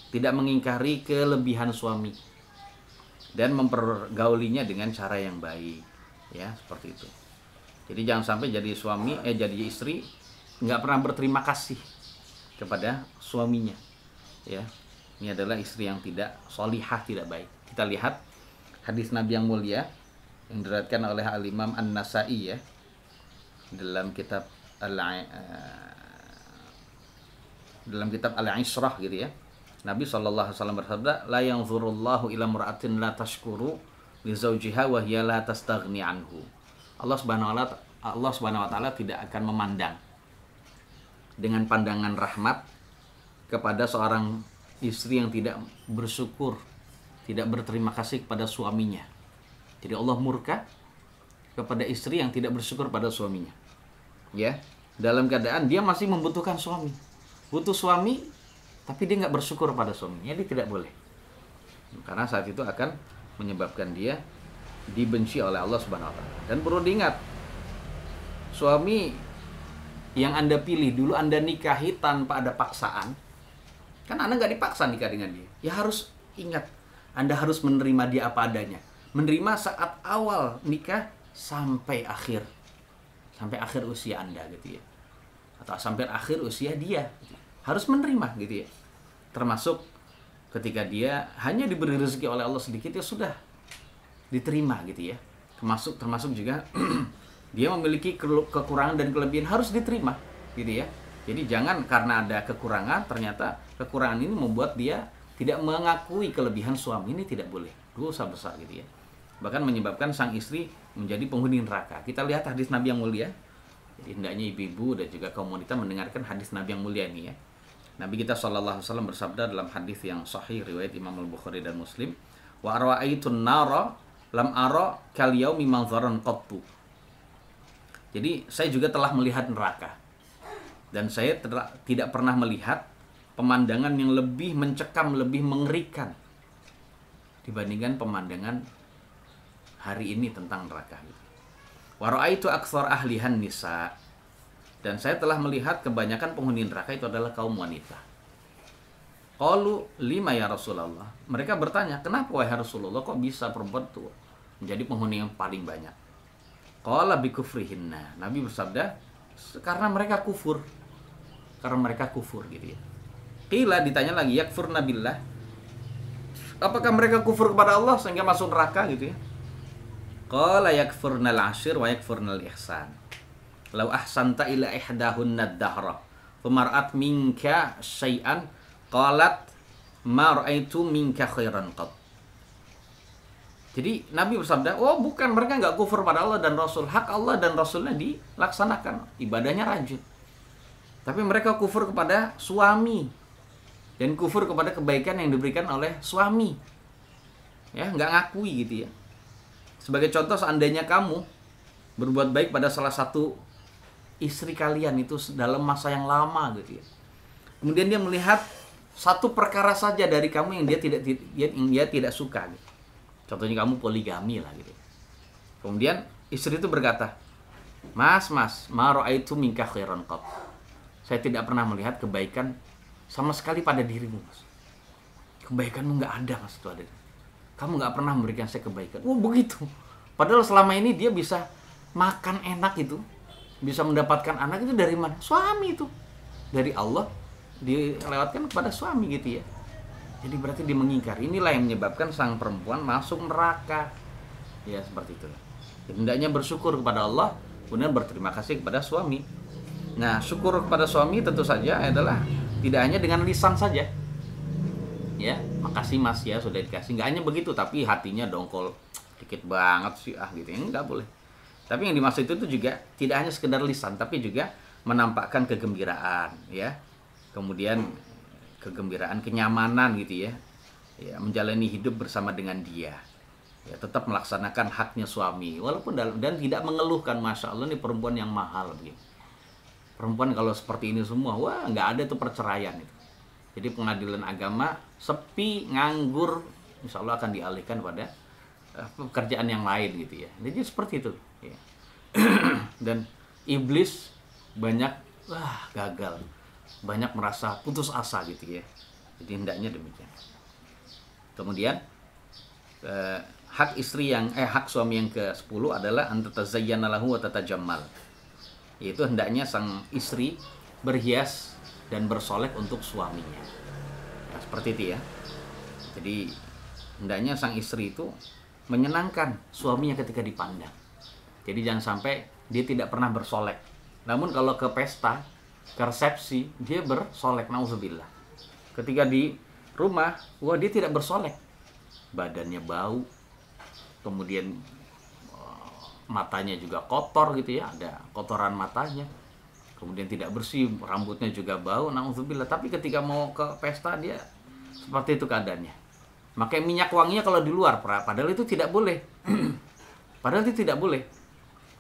tidak mengingkari kelebihan suami, dan mempergaulinya dengan cara yang baik, ya seperti itu. Jadi jangan sampai jadi jadi istri nggak pernah berterima kasih kepada suaminya, ya. Ini adalah istri yang tidak solihah, tidak baik. Kita lihat hadis Nabi yang mulia yang diriwayatkan oleh Al-Imam An-Nasa'i ya, dalam kitab Al-Ishrah gitu ya. Nabi SAW bersabda, la yanzurullahu ila mura'atin la tashkuru li zawjiha wa hiya la tastaghni anhu. Allah Subhanahu wa taala tidak akan memandang dengan pandangan rahmat kepada seorang istri yang tidak bersyukur, tidak berterima kasih kepada suaminya. Jadi Allah murka kepada istri yang tidak bersyukur pada suaminya. Ya, dalam keadaan dia masih membutuhkan suami. Butuh suami, tapi dia nggak bersyukur pada suaminya, dia tidak boleh. Karena saat itu akan menyebabkan dia dibenci oleh Allah Subhanahu wa taala. Dan perlu diingat, suami yang Anda pilih dulu, Anda nikahi tanpa ada paksaan. Kan Anda nggak dipaksa nikah dengan dia. Ya harus ingat, Anda harus menerima dia apa adanya. Menerima saat awal nikah sampai akhir usia Anda gitu ya. Atau sampai akhir usia dia. Harus menerima gitu ya. Termasuk ketika dia hanya diberi rezeki oleh Allah sedikit, ya sudah diterima gitu ya. Termasuk juga dia memiliki kekurangan dan kelebihan, harus diterima gitu ya. Jadi jangan karena ada kekurangan, ternyata kekurangan ini membuat dia tidak mengakui kelebihan suami, ini tidak boleh. Dosa besar gitu ya. Bahkan menyebabkan sang istri menjadi penghuni neraka. Kita lihat hadis Nabi yang mulia. Jadi hendaknya ibu-ibu dan juga kaum wanita mendengarkan hadis Nabi yang mulia ini ya. Nabi kita SAW bersabda dalam hadis yang sahih riwayat Imam Al-Bukhari dan Muslim, wa ra'aitun nara lam ara kal yaumi manzaran qattu. Jadi saya juga telah melihat neraka. Dan saya tidak pernah melihat pemandangan yang lebih mencekam, lebih mengerikan dibandingkan pemandangan hari ini tentang neraka. Wa ra'aitu aktsar ahlihan nisa. Dan saya telah melihat kebanyakan penghuni neraka itu adalah kaum wanita. Qalu lima ya Rasulullah. Mereka bertanya, kenapa wahai Rasulullah kok bisa perempuan itu menjadi penghuni yang paling banyak? Qala bi kufrihinna. Nabi bersabda, karena mereka kufur. Karena mereka kufur gitu ya. Qila, ditanya lagi, yakfurna billah. Apakah mereka kufur kepada Allah sehingga masuk neraka gitu ya? Qala yakfurnal ashir wa yakfurnal ihsan. Lau ahsanta ila ihdahunna ad-dahra famar'at minka syai'an qalat ma ra'aitu minka khairan qat. Jadi Nabi bersabda, oh bukan, mereka nggak kufur pada Allah dan Rasul. Hak Allah dan Rasulnya dilaksanakan, ibadahnya rajin. Tapi mereka kufur kepada suami dan kufur kepada kebaikan yang diberikan oleh suami. ya, nggak ngakui gitu ya. Sebagai contoh, seandainya kamu berbuat baik pada salah satu istri kalian itu dalam masa yang lama gitu ya, kemudian dia melihat satu perkara saja dari kamu yang dia tidak suka gitu. Contohnya kamu poligami lah gitu. Kemudian istri itu berkata, Mas, ma ra'aitu minka khairan qat. Saya tidak pernah melihat kebaikan sama sekali pada dirimu, Mas. Kebaikanmu nggak ada, Mas, itu ada. Kamu nggak pernah memberikan saya kebaikan. Oh, begitu. Padahal selama ini dia bisa makan enak itu, bisa mendapatkan anak itu dari mana? Suami itu. Dari Allah dilewatkan kepada suami gitu ya. Jadi berarti dia mengingkar. Inilah yang menyebabkan sang perempuan masuk neraka. Ya, seperti itu. Hendaknya bersyukur kepada Allah, kemudian berterima kasih kepada suami. Nah, syukur kepada suami tentu saja adalah tidak hanya dengan lisan saja. Ya, makasih Mas ya sudah dikasih. Nggak hanya begitu, tapi hatinya dongkol, dikit banget sih gitu. Nggak boleh. Tapi yang dimaksud itu juga tidak hanya sekedar lisan, tapi juga menampakkan kegembiraan, ya. Kemudian kegembiraan, kenyamanan gitu ya. Ya, menjalani hidup bersama dengan dia. Ya, tetap melaksanakan haknya suami, walaupun dan tidak mengeluhkan. Masya Allah, ini perempuan yang mahal begini. Perempuan kalau seperti ini semua, wah, nggak ada tuh perceraian itu. Jadi pengadilan agama sepi, nganggur, insya Allah akan dialihkan pada pekerjaan yang lain gitu ya. Jadi seperti itu ya. Dan iblis banyak gagal, banyak merasa putus asa gitu ya. Jadi hendaknya demikian. Kemudian hak suami yang ke-10 adalah antatazayyana lahu wa tatajammal. Yaitu hendaknya sang istri berhias dan bersolek untuk suaminya. Nah, seperti itu ya. Jadi hendaknya sang istri itu menyenangkan suaminya ketika dipandang. Jadi jangan sampai dia tidak pernah bersolek. Namun kalau ke pesta, ke resepsi, dia bersolek, nauzubillah. Ketika di rumah, wah, dia tidak bersolek. Badannya bau. Kemudian matanya juga kotor gitu ya, ada kotoran matanya. Kemudian tidak bersih, rambutnya juga bau, nauzubillah. Tapi ketika mau ke pesta dia seperti itu keadaannya. Pakai minyak wanginya kalau di luar, padahal itu tidak boleh. Padahal itu tidak boleh.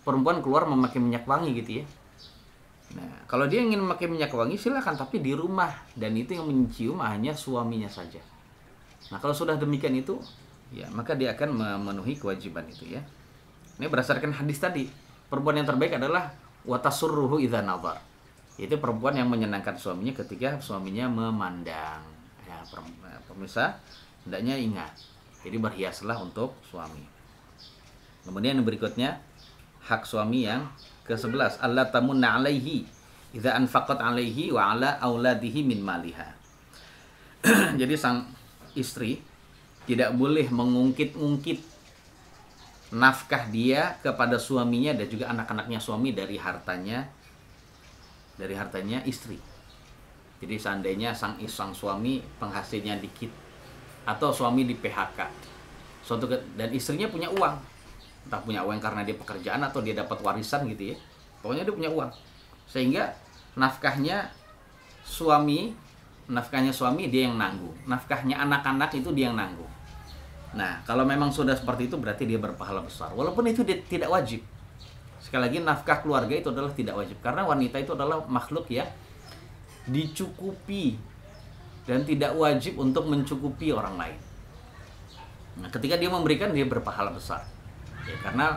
Perempuan keluar memakai minyak wangi gitu ya. Nah, kalau dia ingin memakai minyak wangi silakan, tapi di rumah, dan itu yang mencium hanya suaminya saja. Nah, kalau sudah demikian itu, ya maka dia akan memenuhi kewajiban itu ya. Ini berdasarkan hadis tadi. Perempuan yang terbaik adalah watasurruhu idza nazar. Itu perempuan yang menyenangkan suaminya ketika suaminya memandang. Ya, pemirsa, hendaknya ingat. Jadi berhiaslah untuk suami. Kemudian yang berikutnya, hak suami yang ke-11, Allah tamunna alaihi idza anfaqat alaihi wa ala auladihi min maliha. Jadi sang istri tidak boleh mengungkit-ungkit nafkah dia kepada suaminya dan juga anak-anaknya suami dari hartanya istri. Jadi seandainya sang suami penghasilnya dikit atau suami di PHK, dan istrinya punya uang, entah punya uang karena dia pekerjaan atau dia dapat warisan gitu ya, pokoknya dia punya uang, sehingga nafkahnya suami dia yang nanggung, nafkahnya anak-anak itu dia yang nanggung. Nah, kalau memang sudah seperti itu berarti dia berpahala besar. Walaupun itu tidak wajib. Sekali lagi, nafkah keluarga itu adalah tidak wajib. Karena wanita itu adalah makhluk ya dicukupi dan tidak wajib untuk mencukupi orang lain. Nah, ketika dia memberikan, dia berpahala besar. Ya, karena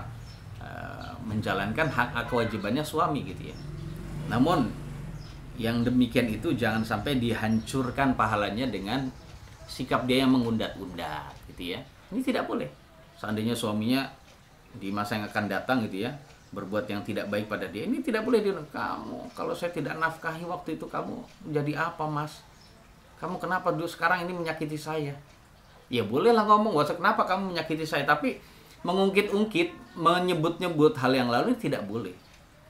menjalankan hak kewajibannya suami gitu ya. Namun yang demikian itu jangan sampai dihancurkan pahalanya dengan sikap dia yang mengundat-undat gitu ya. Ini tidak boleh. Seandainya suaminya di masa yang akan datang gitu ya berbuat yang tidak baik pada dia, ini tidak boleh. Dia, kamu kalau saya tidak nafkahi waktu itu, kamu jadi apa, Mas? Kamu kenapa dulu sekarang ini menyakiti saya? Ya bolehlah ngomong, kenapa kamu menyakiti saya, tapi mengungkit-ungkit, menyebut-nyebut hal yang lalu tidak boleh.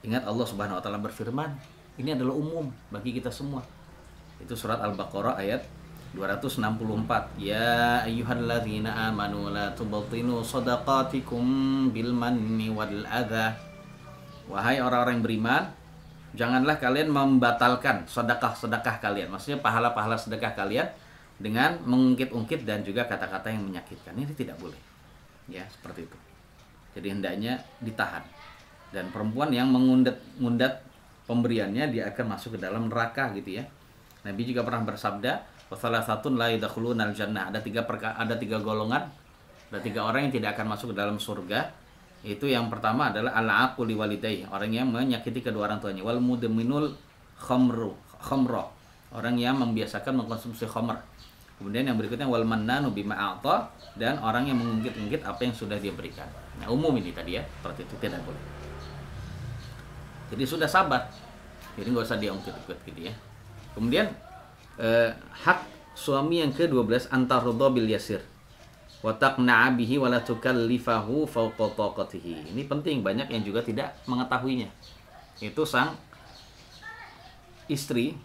Ingat Allah Subhanahu wa taala berfirman, ini adalah umum bagi kita semua. Itu surat Al-Baqarah ayat 264. Ya ayyuhalladzina amanu la tubattinu shadaqatikum bil manni wal adza. Wahai orang-orang yang beriman, janganlah kalian membatalkan sedekah-sedekah kalian. Maksudnya pahala-pahala sedekah kalian dengan mengungkit-ungkit dan juga kata-kata yang menyakitkan. Ini tidak boleh. Ya, seperti itu. Jadi hendaknya ditahan. Dan perempuan yang mengundat pemberiannya, dia akan masuk ke dalam neraka gitu ya. Nabi juga pernah bersabda, "Wasalasatun la yadkhulunal jannah." Ada tiga golongan, ada tiga orang yang tidak akan masuk ke dalam surga. Itu yang pertama adalah al-aqu li walidayhi, orang yang menyakiti kedua orang tuanya, wal mudminul khamra, orang yang membiasakan mengkonsumsi khamr. Kemudian yang berikutnya wal mannanu bima a'ta, dan orang yang mengungkit-ungkit apa yang sudah dia berikan. Nah, umum ini tadi ya, seperti itu tidak boleh. Jadi sudah sabar. Jadi nggak usah diungkit-ungkit gitu ya. Kemudian hak suami yang ke-12 antarudha bil yasir wa taqna'a bihi wa la tukallifahu fawqa taqatihi. Ini penting, banyak yang juga tidak mengetahuinya. Itu sang istri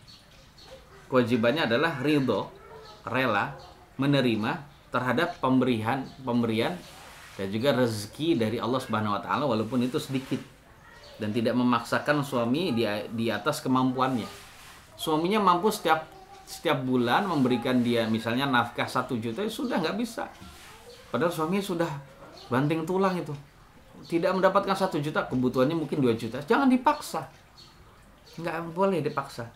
kewajibannya adalah ridho, rela menerima terhadap pemberian dan juga rezeki dari Allah Subhanahu wa taala walaupun itu sedikit, dan tidak memaksakan suami di atas kemampuannya. Suaminya mampu setiap bulan memberikan dia misalnya nafkah 1 juta, sudah nggak bisa. Padahal suaminya sudah banting tulang itu. Tidak mendapatkan 1 juta, kebutuhannya mungkin 2 juta. Jangan dipaksa. Nggak boleh dipaksa.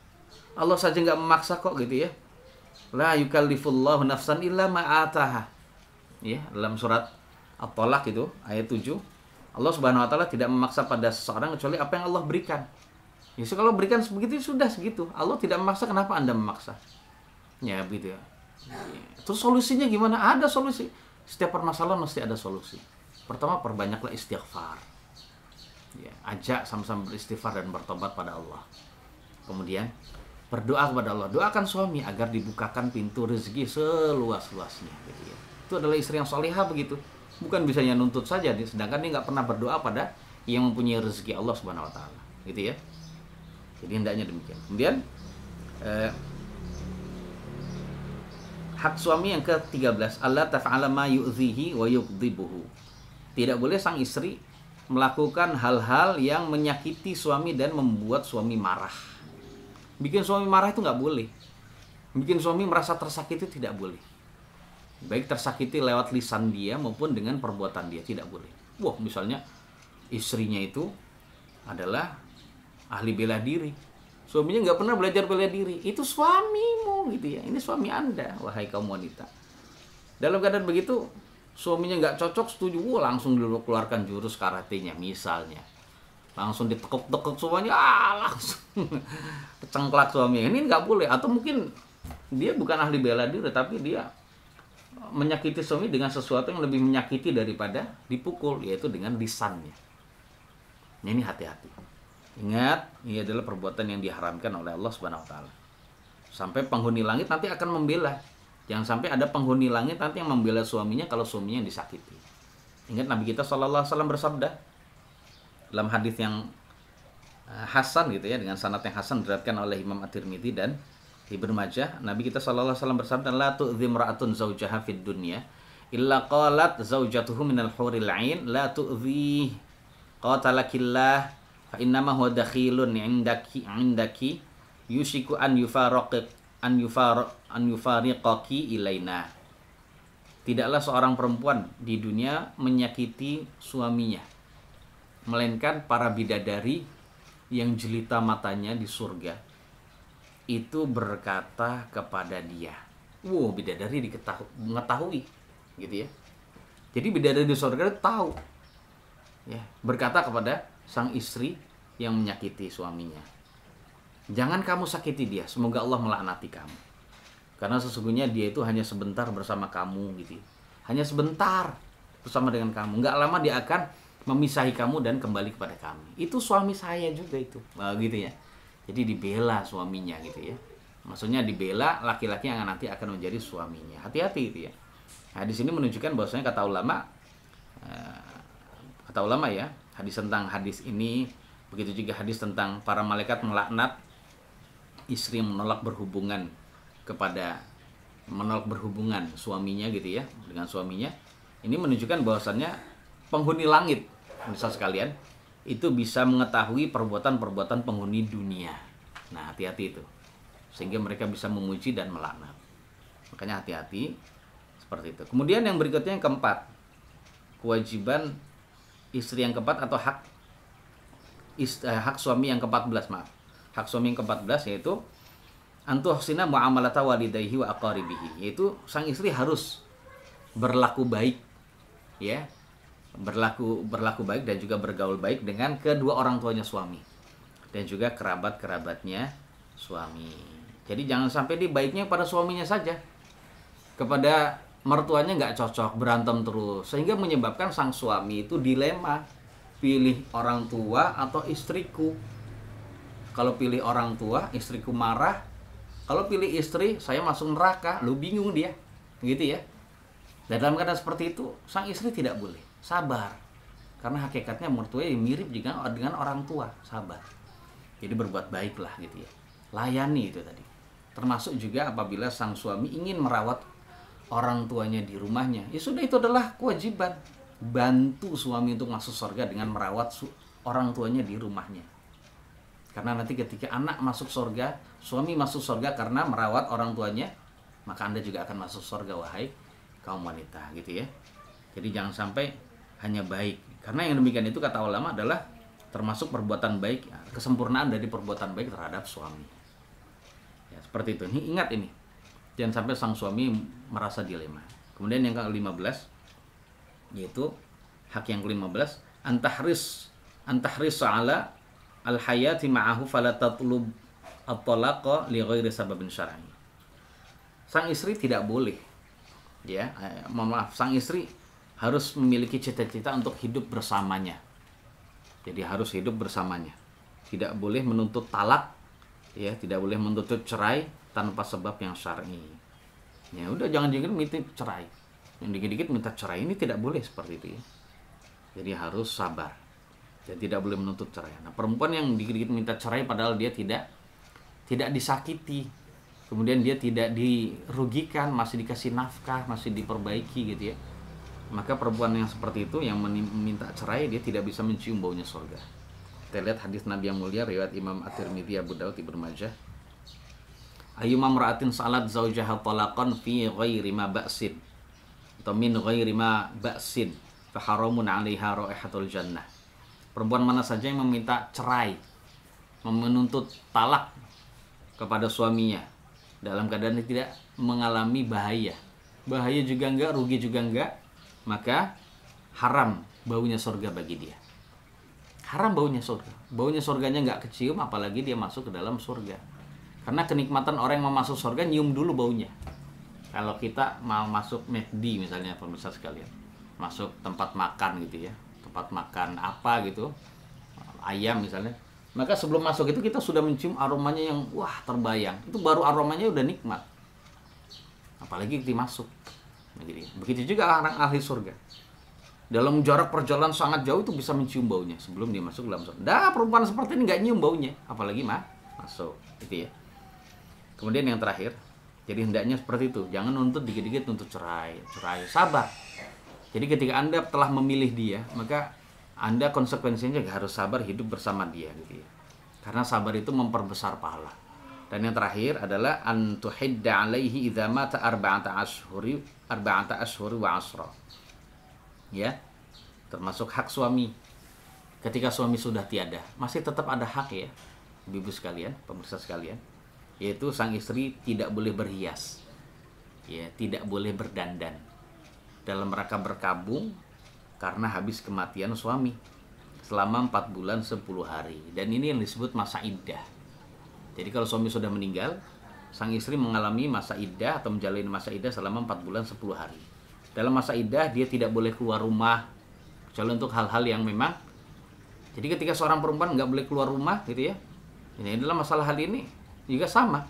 Allah saja nggak memaksa kok gitu ya. La yukallifullahu nafsan illa ma'ataha. Ya, dalam surat At-Tolak itu ayat 7. Allah Subhanahu wa taala tidak memaksa pada seseorang kecuali apa yang Allah berikan. Ya, kalau berikan sebegitu sudah segitu. Allah tidak memaksa, kenapa Anda memaksa? Ya, begitu ya. Terus solusinya gimana? Ada solusi. Setiap permasalahan mesti ada solusi. Pertama, perbanyaklah istighfar. Ya, ajak sama-sama beristighfar dan bertobat pada Allah. Kemudian berdoa kepada Allah, doakan suami agar dibukakan pintu rezeki seluas-luasnya gitu ya. Itu adalah istri yang salihah begitu. Bukan bisanya nuntut saja, sedangkan dia nggak pernah berdoa pada yang mempunyai rezeki Allah Subhanahu wa taala. Gitu ya. Jadi hendaknya demikian. Kemudian hak suami yang ke-13, Allah taf'ala ma yu'dhihi wa yughdibuhu. Tidak boleh sang istri melakukan hal-hal yang menyakiti suami dan membuat suami marah. Bikin suami marah itu nggak boleh. Bikin suami merasa tersakiti tidak boleh. Baik tersakiti lewat lisan dia maupun dengan perbuatan dia, tidak boleh. Wah, misalnya istrinya itu adalah ahli bela diri. Suaminya nggak pernah belajar bela diri. Itu suamimu gitu ya. Ini suami Anda, wahai kaum wanita. Dalam keadaan begitu, suaminya nggak cocok, setuju, langsung dulu keluarkan jurus karatenya misalnya. Langsung ditekuk-tekuk semuanya, langsung kecengklak suaminya. Ini nggak boleh. Atau mungkin dia bukan ahli bela diri, tapi dia menyakiti suami dengan sesuatu yang lebih menyakiti daripada dipukul, yaitu dengan lisannya. Ini hati-hati. Ingat, ini adalah perbuatan yang diharamkan oleh Allah Subhanahu wa taala. Sampai penghuni langit nanti akan membela. Jangan sampai ada penghuni langit nanti yang membela suaminya kalau suaminya yang disakiti. Ingat Nabi kita sallallahu alaihi wasallam bersabda dalam hadis yang hasan gitu ya, dengan sanad yang hasan diriwayatkan oleh Imam At-Tirmidzi dan Ibnu Majah, Nabi kita sallallahu alaihi wasallam bersabda, la tu'dhi imra'atun zawjaha fid dunya illa qalat zawjatuhu minal huril 'ain la tu'dhi qatalakillah fa innama huwa dakhilun 'indaki yushiku an yufariqaki ilaina. Tidaklah seorang perempuan di dunia menyakiti suaminya, melainkan para bidadari yang jelita matanya di surga itu berkata kepada dia. Wow, bidadari mengetahui gitu ya. Jadi bidadari di surga itu tahu ya, berkata kepada sang istri yang menyakiti suaminya, jangan kamu sakiti dia, semoga Allah melaknati kamu, karena sesungguhnya dia itu hanya sebentar bersama kamu gitu ya. Hanya sebentar bersama dengan kamu, nggak lama dia akan memisahi kamu dan kembali kepada kami. Itu suami saya juga itu, gitu ya. Jadi dibela suaminya gitu ya. Maksudnya dibela laki-laki yang nanti akan menjadi suaminya. Hati-hati gitu ya. Nah, di sini menunjukkan bahwasanya kata ulama ya, hadis tentang hadis ini, begitu juga hadis tentang para malaikat melaknat istri yang menolak berhubungan suaminya gitu ya, dengan suaminya. Ini menunjukkan bahwasannya penghuni langit, misal sekalian, itu bisa mengetahui perbuatan-perbuatan penghuni dunia. Nah, hati-hati itu. Sehingga mereka bisa memuji dan melaknat. Makanya hati-hati seperti itu. Kemudian yang berikutnya yang keempat, kewajiban istri yang keempat atau hak suami yang ke-14, maaf. Hak suami yang ke-14 yaitu antuhsina muamalata walidayhi wa aqaribihi, yaitu sang istri harus berlaku baik, ya. Berlaku baik dan juga bergaul baik dengan kedua orang tuanya suami dan juga kerabat-kerabatnya suami. Jadi jangan sampai dia baiknya pada suaminya saja, kepada mertuanya nggak cocok, berantem terus, sehingga menyebabkan sang suami itu dilema, pilih orang tua atau istriku. Kalau pilih orang tua, istriku marah. Kalau pilih istri, saya masuk neraka. Lu bingung dia, gitu ya. Dan dalam keadaan seperti itu, sang istri tidak boleh sabar, karena hakikatnya mertuanya mirip juga dengan orang tua. Sabar, jadi berbuat baiklah, gitu ya. Layani itu tadi. Termasuk juga apabila sang suami ingin merawat orang tuanya di rumahnya, ya sudah, itu adalah kewajiban. Bantu suami untuk masuk surga dengan merawat orang tuanya di rumahnya. Karena nanti ketika anak masuk surga, suami masuk surga karena merawat orang tuanya, maka Anda juga akan masuk surga, wahai kaum wanita, gitu ya. Jadi jangan sampai hanya baik. Karena yang demikian itu kata ulama adalah termasuk perbuatan baik, kesempurnaan dari perbuatan baik terhadap suami. Ya, seperti itu. Ingat ini. Jangan sampai sang suami merasa dilema. Kemudian yang ke-15 yaitu hak yang ke-15, antahris ala al-hayati ma'ahu fala tatlub at-talaqa li ghairi sababin syar'i. Sang istri tidak boleh, ya, sang istri harus memiliki cita-cita untuk hidup bersamanya. Jadi harus hidup bersamanya. Tidak boleh menuntut talak, ya, tidak boleh menuntut cerai tanpa sebab yang syar'i. Ya udah, jangan-jangan minta cerai. Yang dikit-dikit minta cerai, ini tidak boleh seperti itu ya. Jadi harus sabar. Dan tidak boleh menuntut cerai. Nah, perempuan yang dikit-dikit minta cerai padahal dia tidak disakiti, kemudian dia tidak dirugikan, masih dikasih nafkah, masih diperbaiki, gitu ya. Maka perempuan yang seperti itu yang meminta cerai, dia tidak bisa mencium baunya surga. Kita lihat hadis Nabi yang mulia riwayat Imam At-Tirmidzi, Abu Daud, Ibnu Majah. Ayyuma mar'atin salat zaujaha talaqan fi ghairi ma ba'sin atau min ghairi ma ba'sin fa haramun 'alaiha raihatul jannah. Perempuan mana saja yang meminta cerai, menuntut talak kepada suaminya dalam keadaan tidak mengalami bahaya juga enggak, rugi juga enggak, maka haram baunya surga bagi dia. Haram baunya surga. Baunya surganya enggak kecium, apalagi dia masuk ke dalam surga. Karena kenikmatan orang yang mau masuk surga nyium dulu baunya. Kalau kita mau masuk McD misalnya, pemirsa sekalian, masuk tempat makan gitu ya, tempat makan apa gitu, ayam misalnya, maka sebelum masuk itu kita sudah mencium aromanya yang wah terbayang. Itu baru aromanya udah nikmat, apalagi kita masuk. Begitu juga orang ahli surga, dalam jarak perjalanan sangat jauh itu bisa mencium baunya sebelum dia masuk dalam surga. Dah, perempuan seperti ini nggak nyium baunya, apalagi masuk, gitu ya. Kemudian yang terakhir, jadi hendaknya seperti itu, jangan nuntut dikit-dikit nuntut cerai, sabar. Jadi ketika Anda telah memilih dia, maka Anda konsekuensinya juga harus sabar hidup bersama dia, gitu ya. Karena sabar itu memperbesar pahala. Dan yang terakhir adalah an tuhidda alaihi idza mata arba'ata ashhuri wa asra. Ya. Termasuk hak suami. Ketika suami sudah tiada, masih tetap ada hak ya, ibu sekalian, pemirsa sekalian, yaitu sang istri tidak boleh berhias. Ya, tidak boleh berdandan dalam rangka berkabung karena habis kematian suami selama 4 bulan 10 hari. Dan ini yang disebut masa iddah. Jadi kalau suami sudah meninggal, sang istri mengalami masa iddah atau menjalani masa iddah selama 4 bulan 10 hari. Dalam masa iddah dia tidak boleh keluar rumah kecuali untuk hal-hal yang memang. Jadi ketika seorang perempuan nggak boleh keluar rumah, gitu ya, ini adalah masalah hal ini juga sama.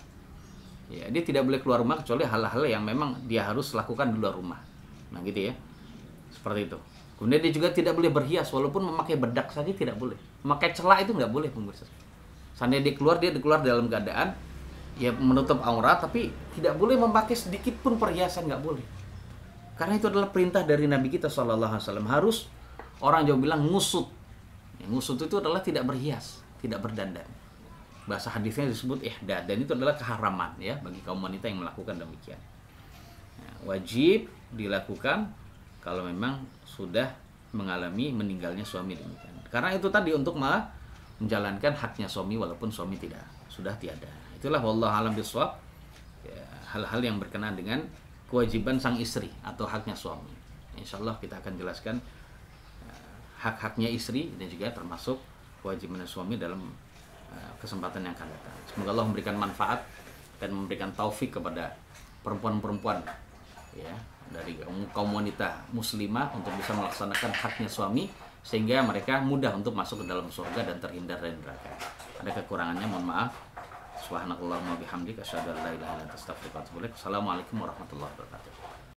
Ya, dia tidak boleh keluar rumah kecuali hal-hal yang memang dia harus lakukan di luar rumah. Nah, gitu ya. Seperti itu. Kemudian dia juga tidak boleh berhias, walaupun memakai bedak saja tidak boleh. Memakai celak itu nggak boleh, pemirsa. Seandainya dia keluar dalam keadaan ya menutup aurat, tapi tidak boleh memakai sedikit pun perhiasan, nggak boleh. Karena itu adalah perintah dari Nabi kita SAW. Harus, orang Jawa bilang ngusut. Ya, ngusut itu adalah tidak berhias, tidak berdandan. Bahasa hadisnya disebut ihdad, dan itu adalah keharaman ya bagi kaum wanita yang melakukan demikian. wajib dilakukan kalau memang sudah mengalami meninggalnya suami demikian. Karena itu tadi untuk menjalankan haknya suami walaupun suami sudah tiada. Itulah wallahu alam bishawab, ya, hal-hal yang berkenaan dengan kewajiban sang istri atau haknya suami. Insya Allah kita akan jelaskan hak-haknya istri dan juga termasuk kewajiban suami dalam kesempatan yang akan datang. Semoga Allah memberikan manfaat dan memberikan taufik kepada perempuan-perempuan, ya, dari kaum wanita muslimah untuk bisa melaksanakan haknya suami sehingga mereka mudah untuk masuk ke dalam surga dan terhindar dari neraka. Ada kekurangannya, mohon maaf. Subhanakallahumma bihamdika asyhadu an la ilaha illa anta astaghfiruka wa atubu ilaik. Assalamualaikum warahmatullahi wabarakatuh.